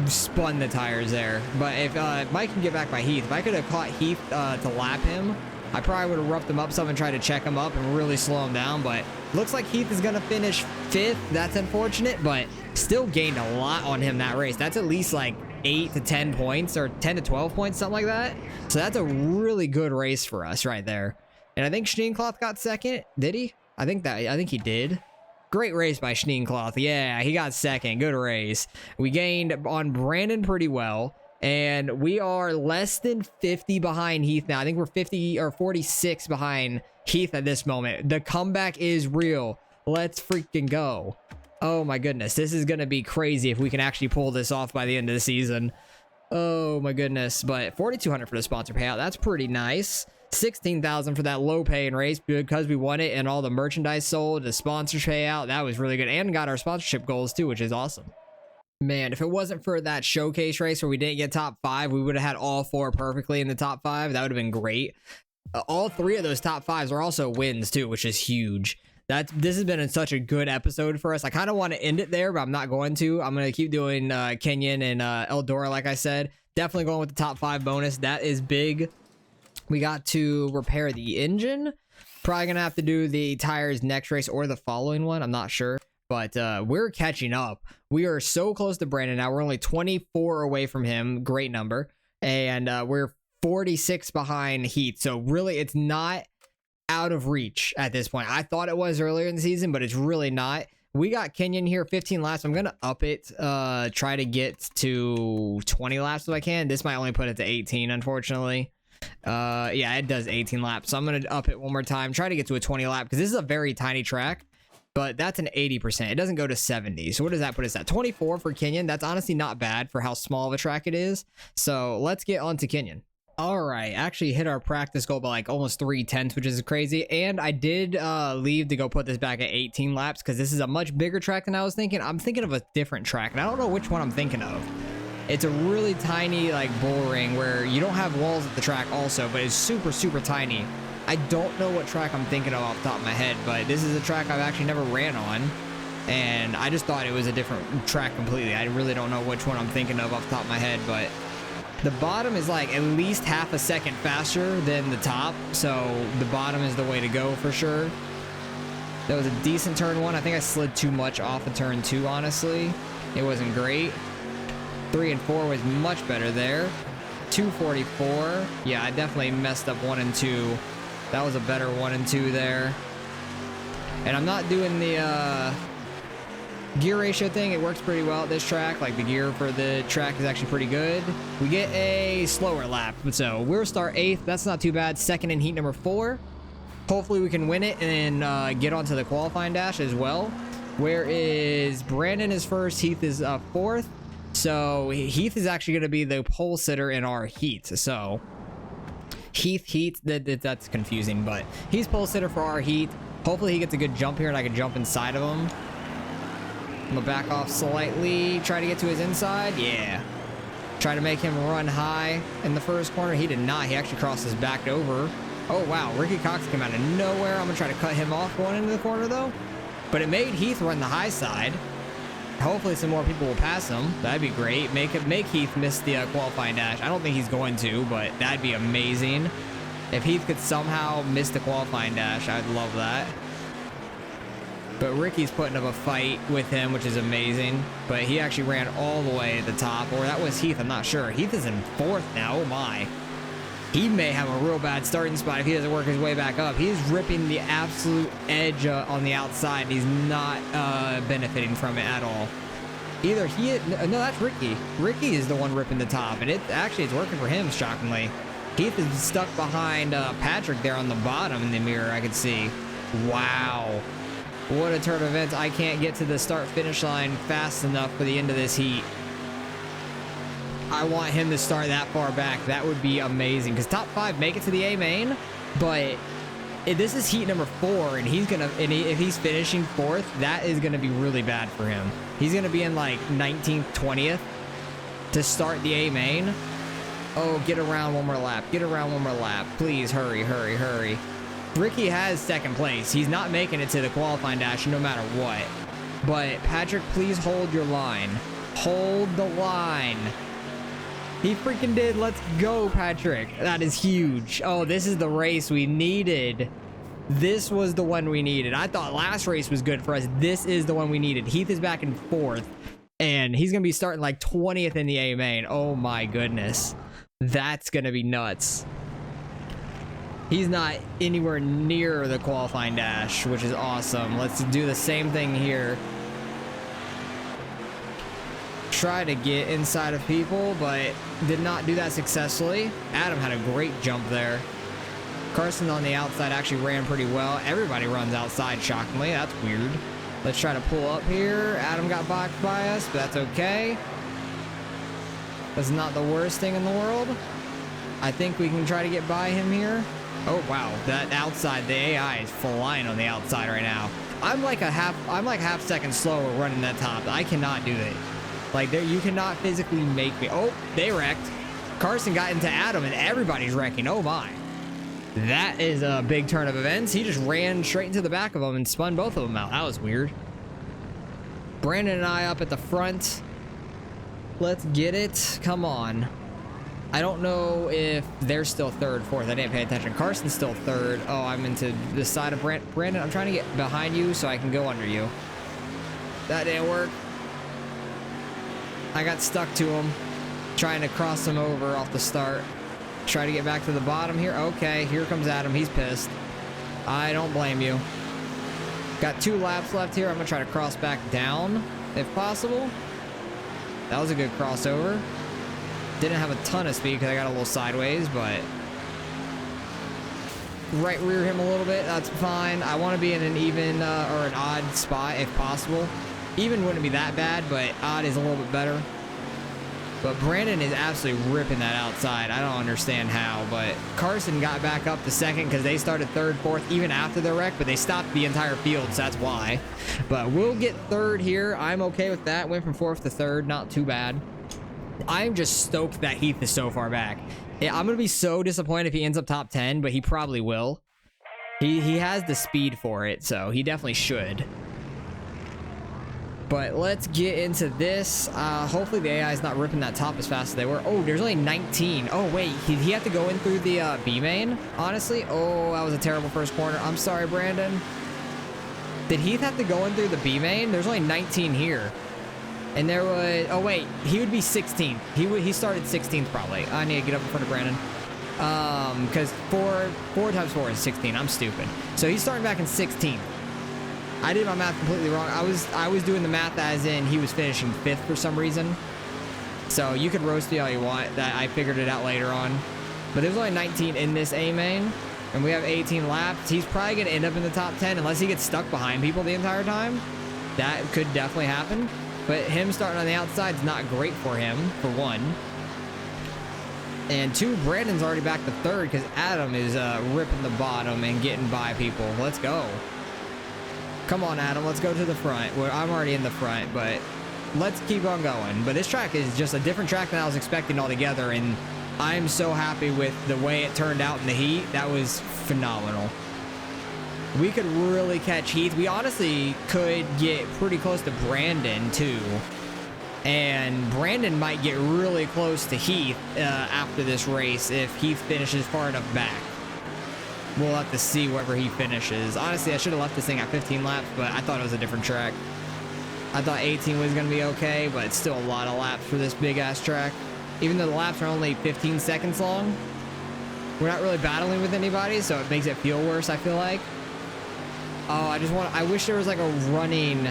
spun the tires there. But if Mike can get back by Heath, if I could have caught Heath to lap him, I probably would have roughed him up some and tried to check him up and really slow him down. But looks like Heath is going to finish 5th. That's unfortunate, but still gained a lot on him that race. That's at least, like, 8 to 10 points or 10 to 12 points, something like that. So that's a really good race for us right there. And I think Schneekloth got 2nd. Did he? I think he did. Great race by Schneekloth. Yeah, he got 2nd. Good race. We gained on Brandon pretty well. And we are less than 50 behind Heath now. I think we're 50 or 46 behind Heath at this moment. The comeback is real. Let's freaking go. Oh my goodness. This is going to be crazy if we can actually pull this off by the end of the season. Oh my goodness. But $4,200 for the sponsor payout. That's pretty nice. $16,000 for that low paying race because we won it and all the merchandise sold, the sponsors payout. That was really good, and got our sponsorship goals too, which is awesome. Man, if it wasn't for that showcase race where we didn't get top 5, we would have had all 4 perfectly in the top 5. That would have been great. All 3 of those top 5s are also wins too, which is huge. This has been such a good episode for us. I kind of want to end it there, but I'm not going to. I'm going to keep doing Kenyon and Eldora, like I said. Definitely going with the top 5 bonus. That is big. We got to repair the engine. Probably going to have to do the tires next race or the following one. I'm not sure. But we're catching up. We are so close to Brandon now. We're only 24 away from him. Great number. And we're 46 behind Heath. So really, it's not out of reach at this point. I thought it was earlier in the season, but it's really not. We got Kenyon here, 15 laps. I'm gonna up it, try to get to 20 laps if I can. This might only put it to 18, unfortunately. Yeah, it does 18 laps, so I'm gonna up it one more time, try to get to a 20 lap, because this is a very tiny track, but that's an 80%. It doesn't go to 70. So what does that put us at? 24 for Kenyon. That's honestly not bad for how small of a track it is. So let's get on to Kenyon. All right, actually hit our practice goal by like almost 3/10, which is crazy. And I did leave to go put this back at 18 laps because this is a much bigger track than I was thinking. I'm thinking of a different track, and I don't know which one I'm thinking of. It's a really tiny like bull ring where you don't have walls at the track also, but it's super, super tiny. I don't know what track I'm thinking of off the top of my head, but this is a track I've actually never ran on. And I just thought it was a different track completely. I really don't know which one I'm thinking of off the top of my head, but the bottom is like at least half a second faster than the top, so the bottom is the way to go for sure. That was a decent turn one. I think I slid too much off of turn two, honestly. It wasn't great. 3 and 4 was much better there. 244. Yeah, I definitely messed up 1 and 2. That was a better 1 and 2 there. And I'm not doing the gear ratio thing. It works pretty well at this track. Like the gear for the track is actually pretty good. We get a slower lap, so we'll start 8th. That's not too bad. 2nd in heat number 4. Hopefully we can win it and get onto the qualifying dash as well. Where is Brandon is 1st, Heath is 4th. So Heath is actually going to be the pole sitter in our heat. So Heath, that's confusing, but he's pole sitter for our heat. Hopefully he gets a good jump here and I can jump inside of him. I'm gonna back off slightly, try to get to his inside. Yeah. Try to make him run high in the first corner. He did not. He actually crossed his back over. Oh, wow. Ricky Cox came out of nowhere. I'm gonna try to cut him off going into the corner, though. But it made Heath run the high side. Hopefully some more people will pass him. That'd be great. Make Heath miss the qualifying dash. I don't think he's going to, but that'd be amazing. If Heath could somehow miss the qualifying dash, I'd love that. But Ricky's putting up a fight with him, which is amazing. But he actually ran all the way to the top. Or that was Heath, I'm not sure. Heath is in 4th now. Oh my. He may have a real bad starting spot if he doesn't work his way back up. He's ripping the absolute edge on the outside. He's not benefiting from it at all. Either no, that's Ricky. Ricky is the one ripping the top. And it's working for him, shockingly. Heath is stuck behind Patrick there on the bottom in the mirror, I could see. Wow. What a turn of events. I can't get to the start-finish line fast enough for the end of this heat. I want him to start that far back. That would be amazing. Because top 5 make it to the A main, but this is heat number 4, and if he's finishing 4th, that is gonna be really bad for him. He's gonna be in like 19th, 20th to start the A main. Oh, get around one more lap. Get around one more lap. Please hurry, hurry, hurry. Ricky has 2nd place. He's not making it to the qualifying dash no matter what. But Patrick, please hold your line. Hold the line. He freaking did. Let's go, Patrick. That is huge. Oh, this is the race we needed. This was the one we needed. I thought last race was good for us. This is the one we needed. Heath is back in 4th, and he's going to be starting like 20th in the A main. Oh my goodness. That's going to be nuts. He's not anywhere near the qualifying dash, which is awesome. Let's do the same thing here. Try to get inside of people, but did not do that successfully. Adam had a great jump there. Carson on the outside actually ran pretty well. Everybody runs outside, shockingly. That's weird. Let's try to pull up here. Adam got blocked by us, but that's okay. That's not the worst thing in the world. I think we can try to get by him here. Oh wow, that outside, the AI is flying on the outside right now. I'm like half second slower running that top. I cannot do it. Like there, you cannot physically make me. Oh, they wrecked. Carson got into Adam and everybody's wrecking. Oh my. That is a big turn of events. He just ran straight into the back of them and spun both of them out. That was weird. Brandon and I up at the front. Let's get it. Come on. I don't know if they're still 3rd, 4th. I didn't pay attention. Carson's still 3rd. Oh, I'm into the side of Brandon. I'm trying to get behind you so I can go under you. That didn't work. I got stuck to him. Trying to cross him over off the start. Try to get back to the bottom here. Okay, here comes Adam. He's pissed. I don't blame you. Got 2 laps left here. I'm gonna try to cross back down if possible. That was a good crossover. Didn't have a ton of speed because I got a little sideways, but right rear him a little bit. That's fine. I want to be in an even or an odd spot if possible. Even wouldn't be that bad, but odd is a little bit better. But Brandon is absolutely ripping that outside. I don't understand how, but Carson got back up to second because they started third, fourth, even after the wreck, but they stopped the entire field, so that's why. But we'll get third here. I'm okay with that. Went from fourth to third. Not too bad. I'm just stoked that Heath is so far back. Yeah, I'm going to be so disappointed if he ends up top 10, but he probably will. He has the speed for it, so he definitely should. But let's get into this. Hopefully the AI is not ripping that top as fast as they were. Oh, there's only 19. Oh, wait. He had to go in through the B main, honestly. Oh, that was a terrible first corner. I'm sorry, Brandon. Did Heath have to go in through the B main? There's only 19 here. And there was... Oh, wait. He would be 16th. He started 16th, probably. I need to get up in front of Brandon. Because 4 times 4 is 16. I'm stupid. So he's starting back in 16th. I did my math completely wrong. I was doing the math as in he was finishing 5th for some reason. So you could roast me all you want. That I figured it out later on. But there's only 19 in this A main. And we have 18 laps. He's probably going to end up in the top 10 unless he gets stuck behind people the entire time. That could definitely happen. But him starting on the outside is not great for him, for one. And 2, Brandon's already back to 3rd because Adam is ripping the bottom and getting by people. Let's go. Come on, Adam. Let's go to the front. Well, I'm already in the front, but let's keep on going. But this track is just a different track than I was expecting altogether, and I'm so happy with the way it turned out in the heat. That was phenomenal. We could really catch Heath. We honestly could get pretty close to Brandon, too. And Brandon might get really close to Heath after this race if Heath finishes far enough back. We'll have to see wherever he finishes. Honestly, I should have left this thing at 15 laps, but I thought it was a different track. I thought 18 was going to be okay, but it's still a lot of laps for this big-ass track. Even though the laps are only 15 seconds long, we're not really battling with anybody, so it makes it feel worse, I feel like. Oh, I wish there was like a running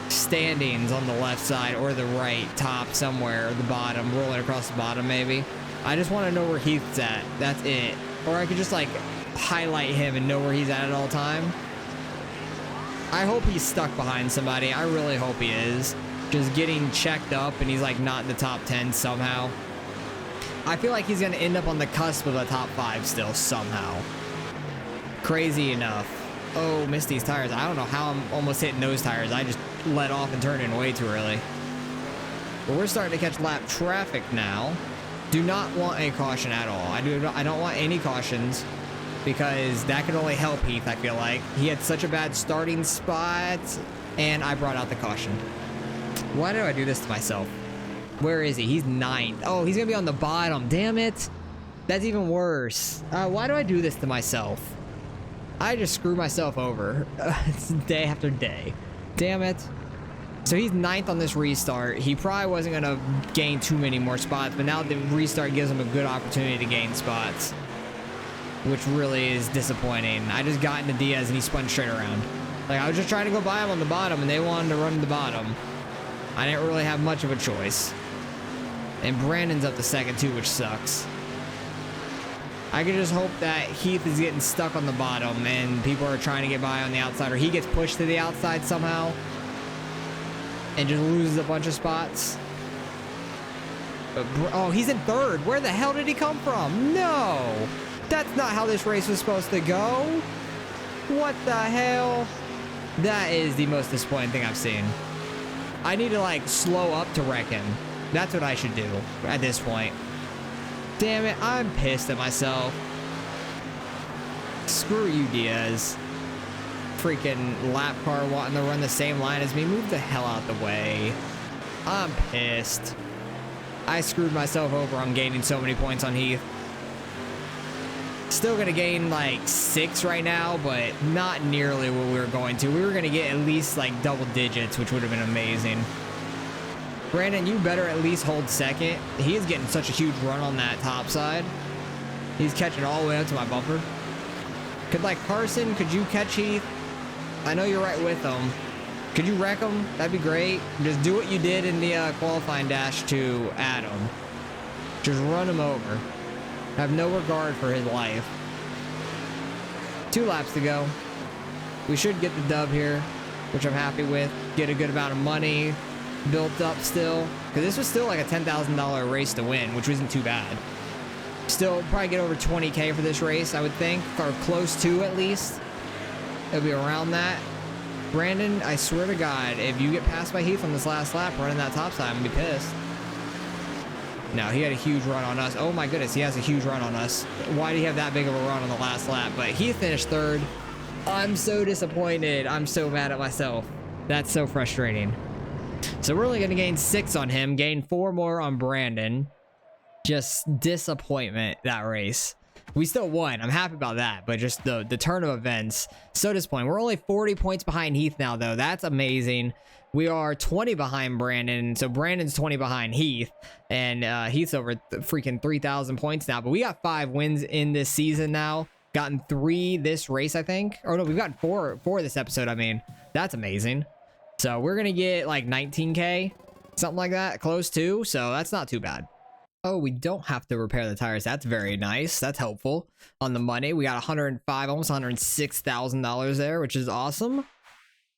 standings on the left side or the right top somewhere, or the bottom, rolling across the bottom maybe. I just want to know where Heath's at. That's it. Or I could just like highlight him and know where he's at all time. I hope he's stuck behind somebody. I really hope he is. Just getting checked up and he's like not in the top 10 somehow. I feel like he's going to end up on the cusp of a top 5 still somehow. Crazy enough. Oh, missed these tires. I don't know how I'm almost hitting those tires. I just let off and turned in way too early. But we're starting to catch lap traffic now. Do not want a caution at all. I don't want any cautions because that could only help Heath, I feel like. He had such a bad starting spot and I brought out the caution. Why do I do this to myself? Where is he? He's 9th. Oh, he's going to be on the bottom. Damn it. That's even worse. Why do I do this to myself? I just screw myself over day after day. Damn it. So he's 9th on this restart. He probably wasn't going to gain too many more spots, but now the restart gives him a good opportunity to gain spots, which really is disappointing. I just got into Diaz and he spun straight around. Like, I was just trying to go by him on the bottom and they wanted to run to the bottom. I didn't really have much of a choice. And Brandon's up to 2nd too, which sucks. I can just hope that Heath is getting stuck on the bottom and people are trying to get by on the outside, or he gets pushed to the outside somehow and just loses a bunch of spots. But, oh, he's in 3rd. Where the hell did he come from? No! That's not how this race was supposed to go. What the hell? That is the most disappointing thing I've seen. I need to, like, slow up to wreck him. That's what I should do at this point. Damn it, I'm pissed at myself. Screw you, Diaz. Freaking lap car wanting to run the same line as me. Move the hell out the way. I'm pissed. I screwed myself over. I'm gaining so many points on Heath. Still gonna gain like 6 right now, but not nearly what we were going to. We were gonna get at least like double digits, which would have been amazing. Brandon, you better at least hold 2nd. He is getting such a huge run on that top side. He's catching all the way up to my bumper. Could like Carson, could you catch Heath? I know you're right with them. Could you wreck them? That'd be great. Just do what you did in the qualifying dash to Adam. Just run him over. Have no regard for his life. 2 laps to go. We should get the dub here, which I'm happy with. Get a good amount of money built up still. Because this was still like a $10,000 race to win, which wasn't too bad. Still probably get over 20K for this race, I would think. Or close to at least. It'll be around that. Brandon, I swear to God, if you get passed by Heath on this last lap running that top side, I'm gonna be pissed. No, he had a huge run on us. Oh my goodness, he has a huge run on us. Why did he have that big of a run on the last lap? But he finished 3rd. I'm so disappointed. I'm so mad at myself. That's so frustrating. So we're only gonna gain 6 on him, gain 4 more on Brandon. Just disappointment, that race. We still won. I'm happy about that, but just the turn of events, so disappointing. We're only 40 points behind Heath now, though. That's amazing. We are 20 behind Brandon, so Brandon's 20 behind Heath, and Heath's over freaking 3,000 points now. But we got 5 wins in this season now. Gotten 3 this race, I think. Or no, we've got 4 this episode. I mean, that's amazing. So we're gonna get like 19K, something like that, close to. So that's not too bad. Oh, we don't have to repair the tires. That's very nice. That's helpful on the money. We got 105, almost $106,000 there, which is awesome.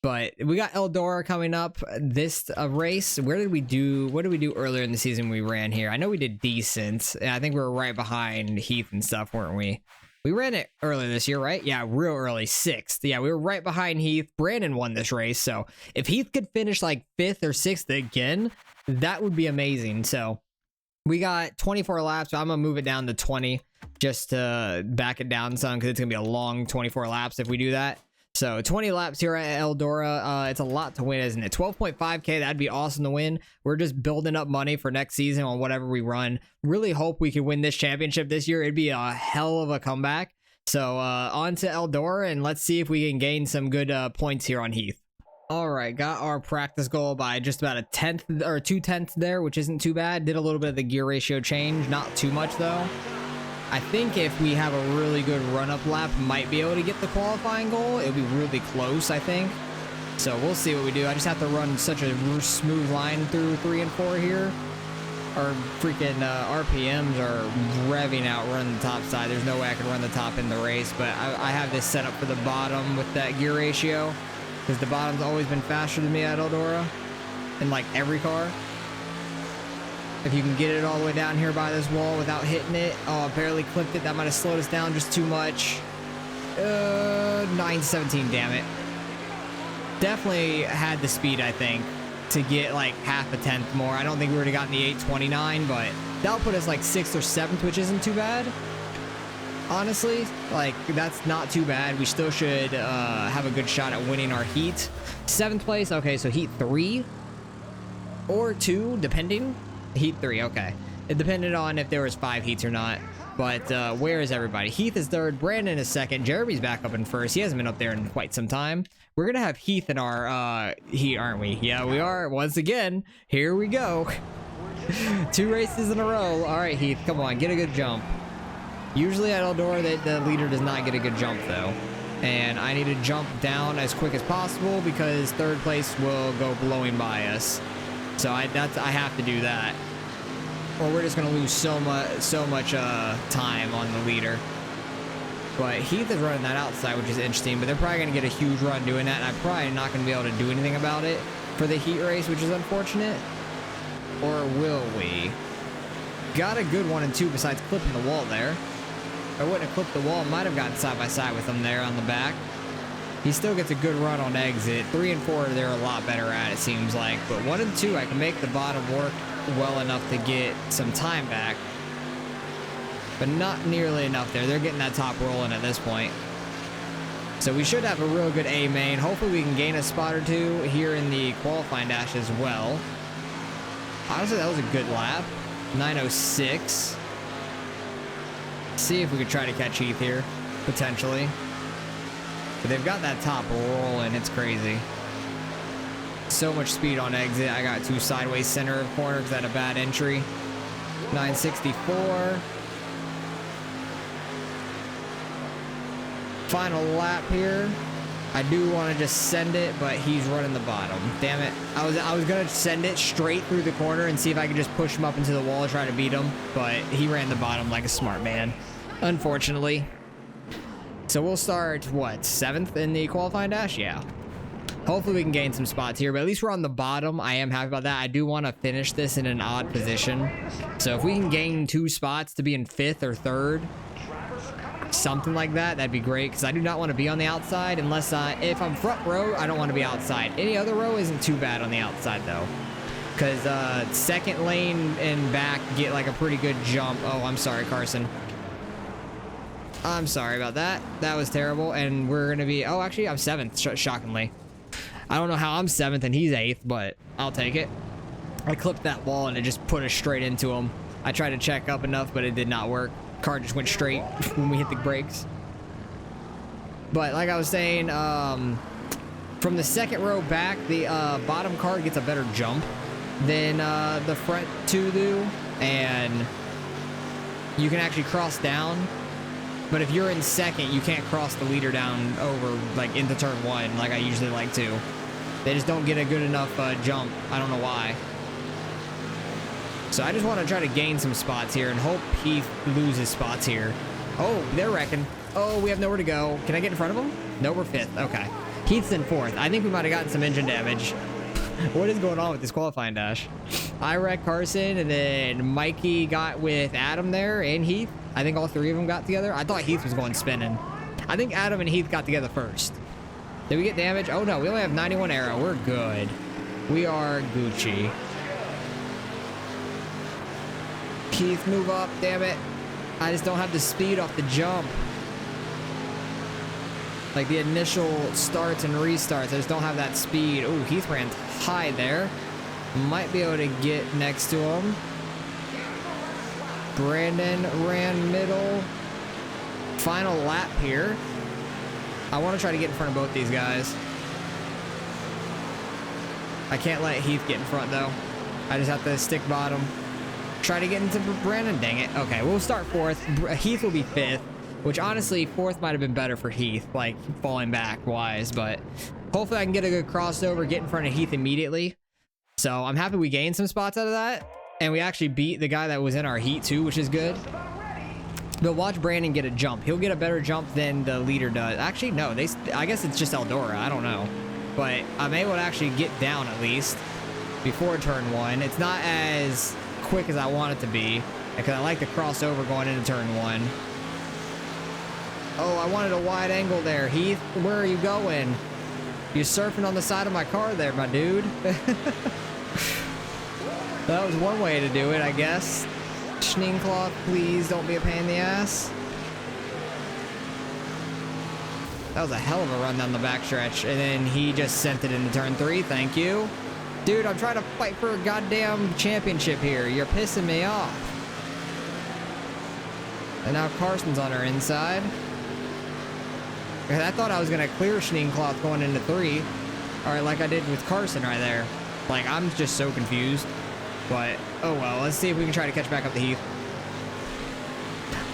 But we got Eldora coming up this race. What did we do earlier in the season we ran here? I know we did decent. And I think we were right behind Heath and stuff, weren't we? We ran it earlier this year, right? Yeah, real early, 6th. Yeah, we were right behind Heath. Brandon won this race. So if Heath could finish like 5th or 6th again, that would be amazing. So we got 24 laps. So I'm going to move it down to 20 just to back it down some because it's going to be a long 24 laps if we do that. So 20 laps here at Eldora. It's a lot to win, isn't it? 12.5K. That'd be awesome to win. We're just building up money for next season on whatever we run. Really hope we can win this championship this year. It'd be a hell of a comeback. So on to Eldora, and let's see if we can gain some good points here on Heath. All right, got our practice goal by just about a 1/10 or 2/10 there, which isn't too bad. Did a little bit of the gear ratio change, not too much though. I think if we have a really good run-up lap, might be able to get the qualifying goal. It'll be really close, I think. So we'll see what we do. I just have to run such a smooth line through 3 and 4 here. Our freaking RPMs are revving out running the top side. There's no way I could run the top in the race, but I have this set up for the bottom with that gear ratio because the bottom's always been faster than me at Eldora in like every car. If you can get it all the way down here by this wall without hitting it. Oh, I barely clipped it. That might have slowed us down just too much. 917, damn it. Definitely had the speed, I think, to get like half a tenth more. I don't think we would have gotten the 829, but that'll put us like 6th or 7th, which isn't too bad. Honestly, like that's not too bad. We still should have a good shot at winning our heat. 7th place, okay, so heat 3 or 2, depending. Heat 3, okay. It depended on if there was 5 heats or not. But where is everybody? Heath is 3rd, Brandon is 2nd, Jeremy's back up in 1st. He hasn't been up there in quite some time. We're gonna have Heath in our heat, aren't we? Yeah, we are. Once again, here we go. 2 races in a row. All right, Heath, come on, get a good jump. Usually at Eldora, the leader does not get a good jump though. And I need to jump down as quick as possible because 3rd place will go blowing by us. So I have to do that, or we're just gonna lose so much time on the leader. But Heath is running that outside, which is interesting. But they're probably gonna get a huge run doing that, and I'm probably not gonna be able to do anything about it for the heat race, which is unfortunate. Or will we? Got a good 1 and 2 besides clipping the wall there. If I wouldn't have clipped the wall, might have gotten side by side with him there on the back. He still gets a good run on exit. 3 and 4, they're a lot better at, it seems like. But 1 and 2, I can make the bottom work well enough to get some time back. But not nearly enough there. They're getting that top rolling at this point. So we should have a real good A main. Hopefully we can gain a spot or 2 here in the qualifying dash as well. Honestly, that was a good lap. 906. See if we could try to catch Heath here, potentially. But they've got that top rolling. It's crazy. So much speed on exit. I got 2 sideways center of corner because I had a bad entry. 964. Final lap here. I do want to just send it, but he's running the bottom. Damn it. I was going to send it straight through the corner and see if I could just push him up into the wall and try to beat him, but he ran the bottom like a smart man, unfortunately. So we'll start, what, 7th in the qualifying dash? Yeah. Hopefully we can gain some spots here, but at least we're on the bottom. I am happy about that. I do want to finish this in an odd position. So if we can gain 2 spots to be in 5th or 3rd, something like that, that'd be great, because I do not want to be on the outside unless if I'm front row, I don't want to be outside. Any other row isn't too bad on the outside though, because second lane and back get like a pretty good jump. Oh, I'm sorry, Carson. I'm sorry about that. That was terrible. And we're gonna be, oh, actually I'm 7th, shockingly. I don't know how I'm 7th and he's 8th, but I'll take it. I clipped that wall and it just put us straight into him. I tried to check up enough, but it did not work. Car just went straight when we hit the brakes. But like I was saying, from the second row back, the bottom car gets a better jump than the front 2 do, and you can actually cross down. But if you're in second, you can't cross the leader down over like into turn 1 like I usually like to. They just don't get a good enough jump. I don't know why. So I just want to try to gain some spots here and hope Heath loses spots here. Oh, they're wrecking. Oh, we have nowhere to go. Can I get in front of them? No, we're 5th. Okay. Heath's in 4th. I think we might have gotten some engine damage. What is going on with this qualifying dash? I wrecked Carson, and then Mikey got with Adam there and Heath. I think all 3 of them got together. I thought Heath was going spinning. I think Adam and Heath got together first. Did we get damage? Oh, no. We only have 91 aero. We're good. We are Gucci. Keith, move up, damn it. I just don't have the speed off the jump. Like the initial starts and restarts, I just don't have that speed. Oh, Heath ran high there. Might be able to get next to him. Brandon ran middle. Final lap here. I want to try to get in front of both these guys. I can't let Heath get in front though. I just have to stick bottom. Try to get into Brandon, dang it. Okay, we'll start 4th. Heath will be 5th, which honestly, 4th might have been better for Heath, like falling back wise, but hopefully I can get a good crossover, get in front of Heath immediately. So I'm happy we gained some spots out of that, and we actually beat the guy that was in our heat too, which is good. But watch Brandon get a jump. He'll get a better jump than the leader does. Actually, no, I guess it's just Eldora, I don't know. But I'm able to actually get down at least before turn 1. It's not as quick as I want it to be, because I like the crossover going into turn 1. Oh, I wanted a wide angle there. Heath, where are you going? You're surfing on the side of my car there, my dude. That was one way to do it, I guess. Schneekloth, please don't be a pain in the ass. That was a hell of a run down the backstretch, and then he just sent it into turn 3. Thank you. Dude, I'm trying to fight for a goddamn championship here. You're pissing me off. And now Carson's on our inside. I thought I was going to clear Schneekloth going into 3. Alright, like I did with Carson right there. Like, I'm just so confused. But, oh well. Let's see if we can try to catch back up to Heath.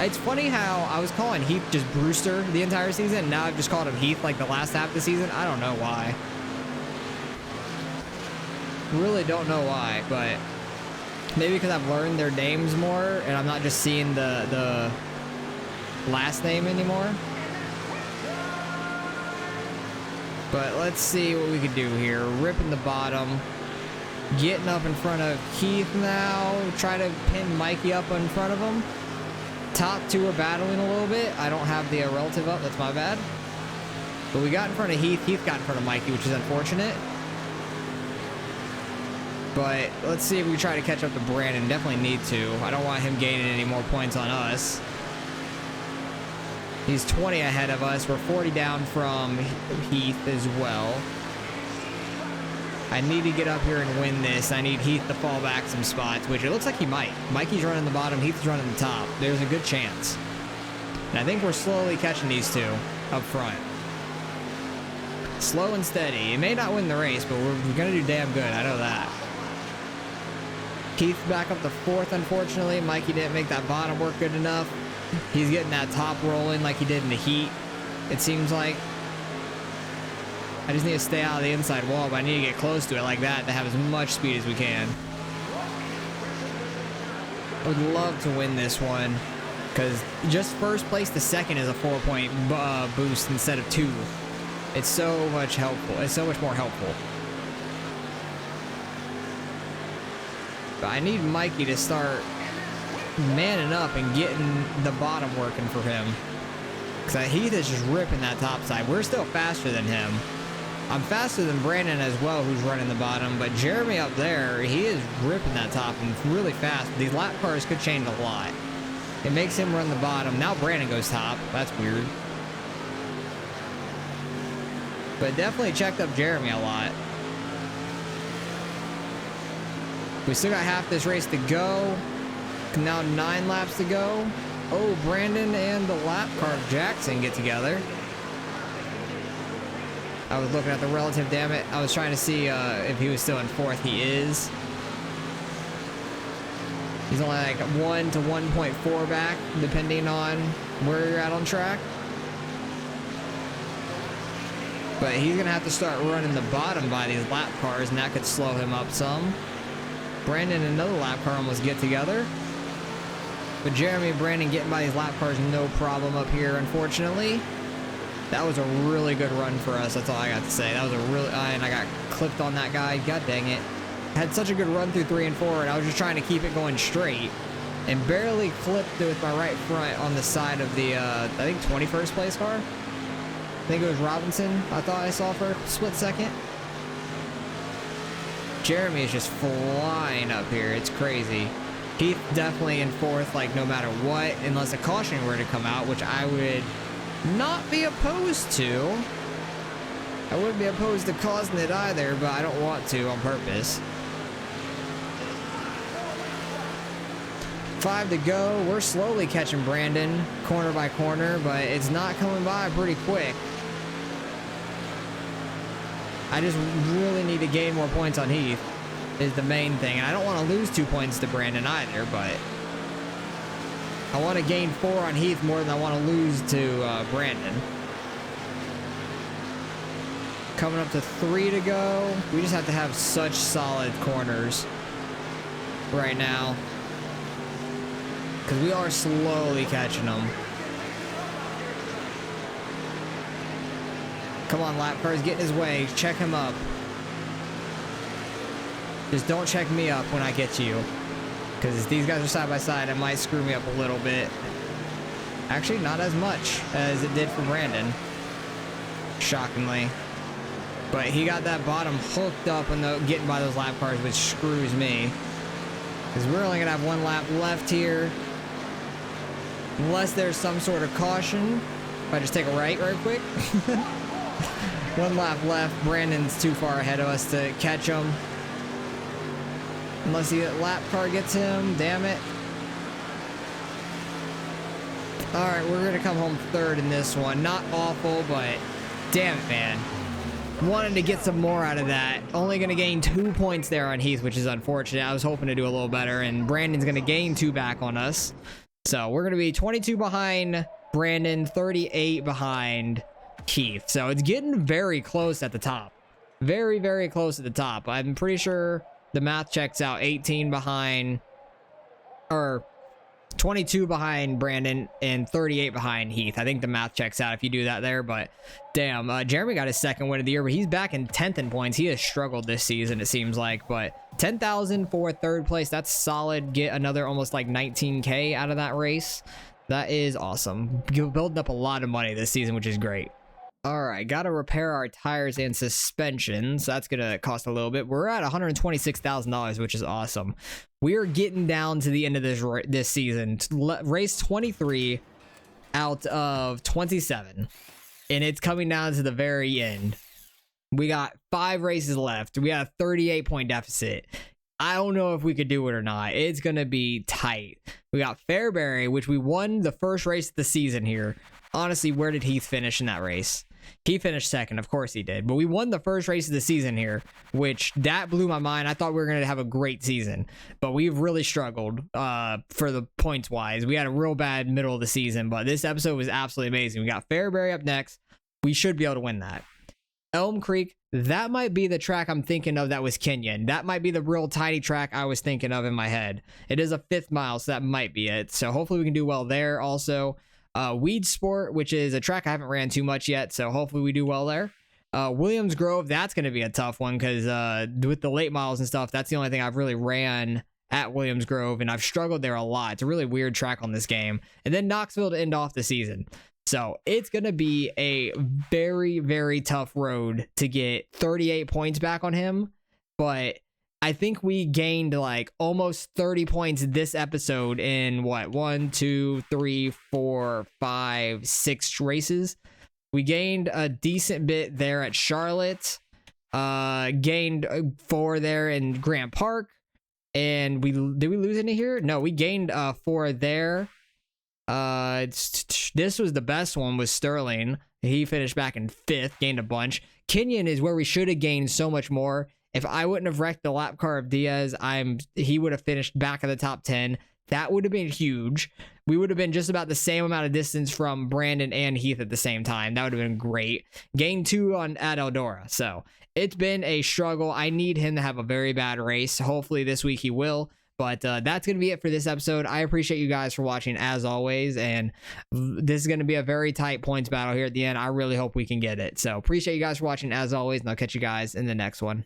It's funny how I was calling Heath just Brewster the entire season, and now I've just called him Heath like the last half of the season. I don't know why. Really don't know why, but maybe because I've learned their names more and I'm not just seeing the last name anymore. But let's see what we can do here. Ripping the bottom, getting up in front of Heath now. Try to pin Mikey up in front of him. Top 2 are battling a little bit. I don't have the relative up, that's my bad. But we got in front of Heath. Heath got in front of Mikey, which is unfortunate. But let's see if we try to catch up to Brandon. Definitely need to. I don't want him gaining any more points on us. He's 20 ahead of us. We're 40 down from Heath as well. I need to get up here and win this. I need Heath to fall back some spots, which it looks like he might. Mikey's running the bottom. Heath's running the top. There's a good chance. And I think we're slowly catching these 2 up front. Slow and steady. It may not win the race, but we're going to do damn good. I know that. Keith back up to 4th, unfortunately. Mikey didn't make that bottom work good enough. He's getting that top rolling like he did in the heat, it seems like. I just need to stay out of the inside wall, but I need to get close to it like that to have as much speed as we can. I would love to win this one, because just first place to second is a 4-point boost instead of 2. It's so much helpful. It's so much more helpful. But I need Mikey to start manning up and getting the bottom working for him. Because Heath is just ripping that top side. We're still faster than him. I'm faster than Brandon as well, who's running the bottom. But Jeremy up there, he is ripping that top and really fast. These lap cars could change a lot. It makes him run the bottom. Now Brandon goes top. That's weird. But definitely checked up Jeremy a lot. We still got half this race to go. Now 9 laps to go. Oh, Brandon and the lap car of Jackson get together. I was looking at the relative, damn it. I was trying to see if he was still in 4th. He is. He's only like 1 to 1.4 back, depending on where you're at on track. But he's going to have to start running the bottom by these lap cars, and that could slow him up some. Brandon and another lap car almost get together. But Jeremy and Brandon getting by these lap cars, no problem up here, unfortunately. That was a really good run for us. That's all I got to say. That was a really... and I got clipped on that guy. God dang it. Had such a good run through 3 and 4, and I was just trying to keep it going straight. And barely clipped it with my right front on the side of the, I think, 21st place car. I think it was Robinson, I thought I saw for a split second. Jeremy is just flying up here. It's crazy. Heath definitely in 4th, like, no matter what, unless a caution were to come out, which I would not be opposed to. I wouldn't be opposed to causing it either, but I don't want to on purpose. 5 to go. We're slowly catching Brandon, corner by corner, but it's not coming by pretty quick. I just really need to gain more points on Heath is the main thing. And I don't want to lose 2 points to Brandon either, but I want to gain 4 on Heath more than I want to lose to Brandon. Coming up to 3 to go. We just have to have such solid corners right now, because we are slowly catching them. Come on, lap cars, get in his way. Check him up. Just don't check me up when I get to you, because these guys are side by side. It might screw me up a little bit. Actually, not as much as it did for Brandon, shockingly. But he got that bottom hooked up and getting by those lap cars, which screws me, because we're only gonna have 1 lap left here, unless there's some sort of caution. If I just take a right quick. 1 lap left. Brandon's too far ahead of us to catch him. Unless the lap car gets him. Damn it. Alright, we're going to come home 3rd in this one. Not awful, but damn it, man. Wanted to get some more out of that. Only going to gain 2 points there on Heath, which is unfortunate. I was hoping to do a little better, and Brandon's going to gain 2 back on us. So we're going to be 22 behind Brandon, 38 behind Heath. So it's getting very close at the top. Very, very close at the top. I'm pretty sure the math checks out. 18 behind, or 22 behind Brandon and 38 behind Heath. I think the math checks out if you do that there, but damn, Jeremy got his 2nd win of the year, but he's back in 10th in points. He has struggled this season, it seems like, but 10,000 for 3rd place. That's solid. Get another almost like 19K out of that race. That is awesome. Building up a lot of money this season, which is great. All right, got to repair our tires and suspensions. That's going to cost a little bit. We're at $126,000, which is awesome. We are getting down to the end of this season. Race 23 out of 27. And it's coming down to the very end. We got 5 races left. We got a 38-point deficit. I don't know if we could do it or not. It's going to be tight. We got Fairbury, which we won the first race of the season here. Honestly, where did Heath finish in that race? He finished 2nd, of course he did. But we won the first race of the season here, which that blew my mind. I thought we were going to have a great season, but we've really struggled for the points-wise. We had a real bad middle of the season, but this episode was absolutely amazing. We got Fairbury up next. We should be able to win that. Elm Creek, that might be the track I'm thinking of that was Kenyon. That might be the real tiny track I was thinking of in my head. It is a 5th mile, so that might be it. So hopefully we can do well there. Also, Weed Sport, which is a track I haven't ran too much yet, so hopefully we do well there. Williams Grove, that's going to be a tough one because with the late miles and stuff, that's the only thing I've really ran at Williams Grove, and I've struggled there a lot. It's a really weird track on this game. And then Knoxville to end off the season. So it's going to be a very, very tough road to get 38 points back on him. But I think we gained like almost 30 points this episode in what? 1, 2, 3, 4, 5, 6 races. We gained a decent bit there at Charlotte. Gained 4 there in Grant Park. And did we lose any here? No, we gained 4 there. This was the best one with Sterling. He finished back in 5th, gained a bunch. Kenyon is where we should have gained so much more. If I wouldn't have wrecked the lap car of Diaz, he would have finished back in the top 10. That would have been huge. We would have been just about the same amount of distance from Brandon and Heath at the same time. That would have been great. Gained 2 at Eldora. So it's been a struggle. I need him to have a very bad race. Hopefully this week he will. But that's going to be it for this episode. I appreciate you guys for watching as always. And this is going to be a very tight points battle here at the end. I really hope we can get it. So appreciate you guys for watching as always. And I'll catch you guys in the next one.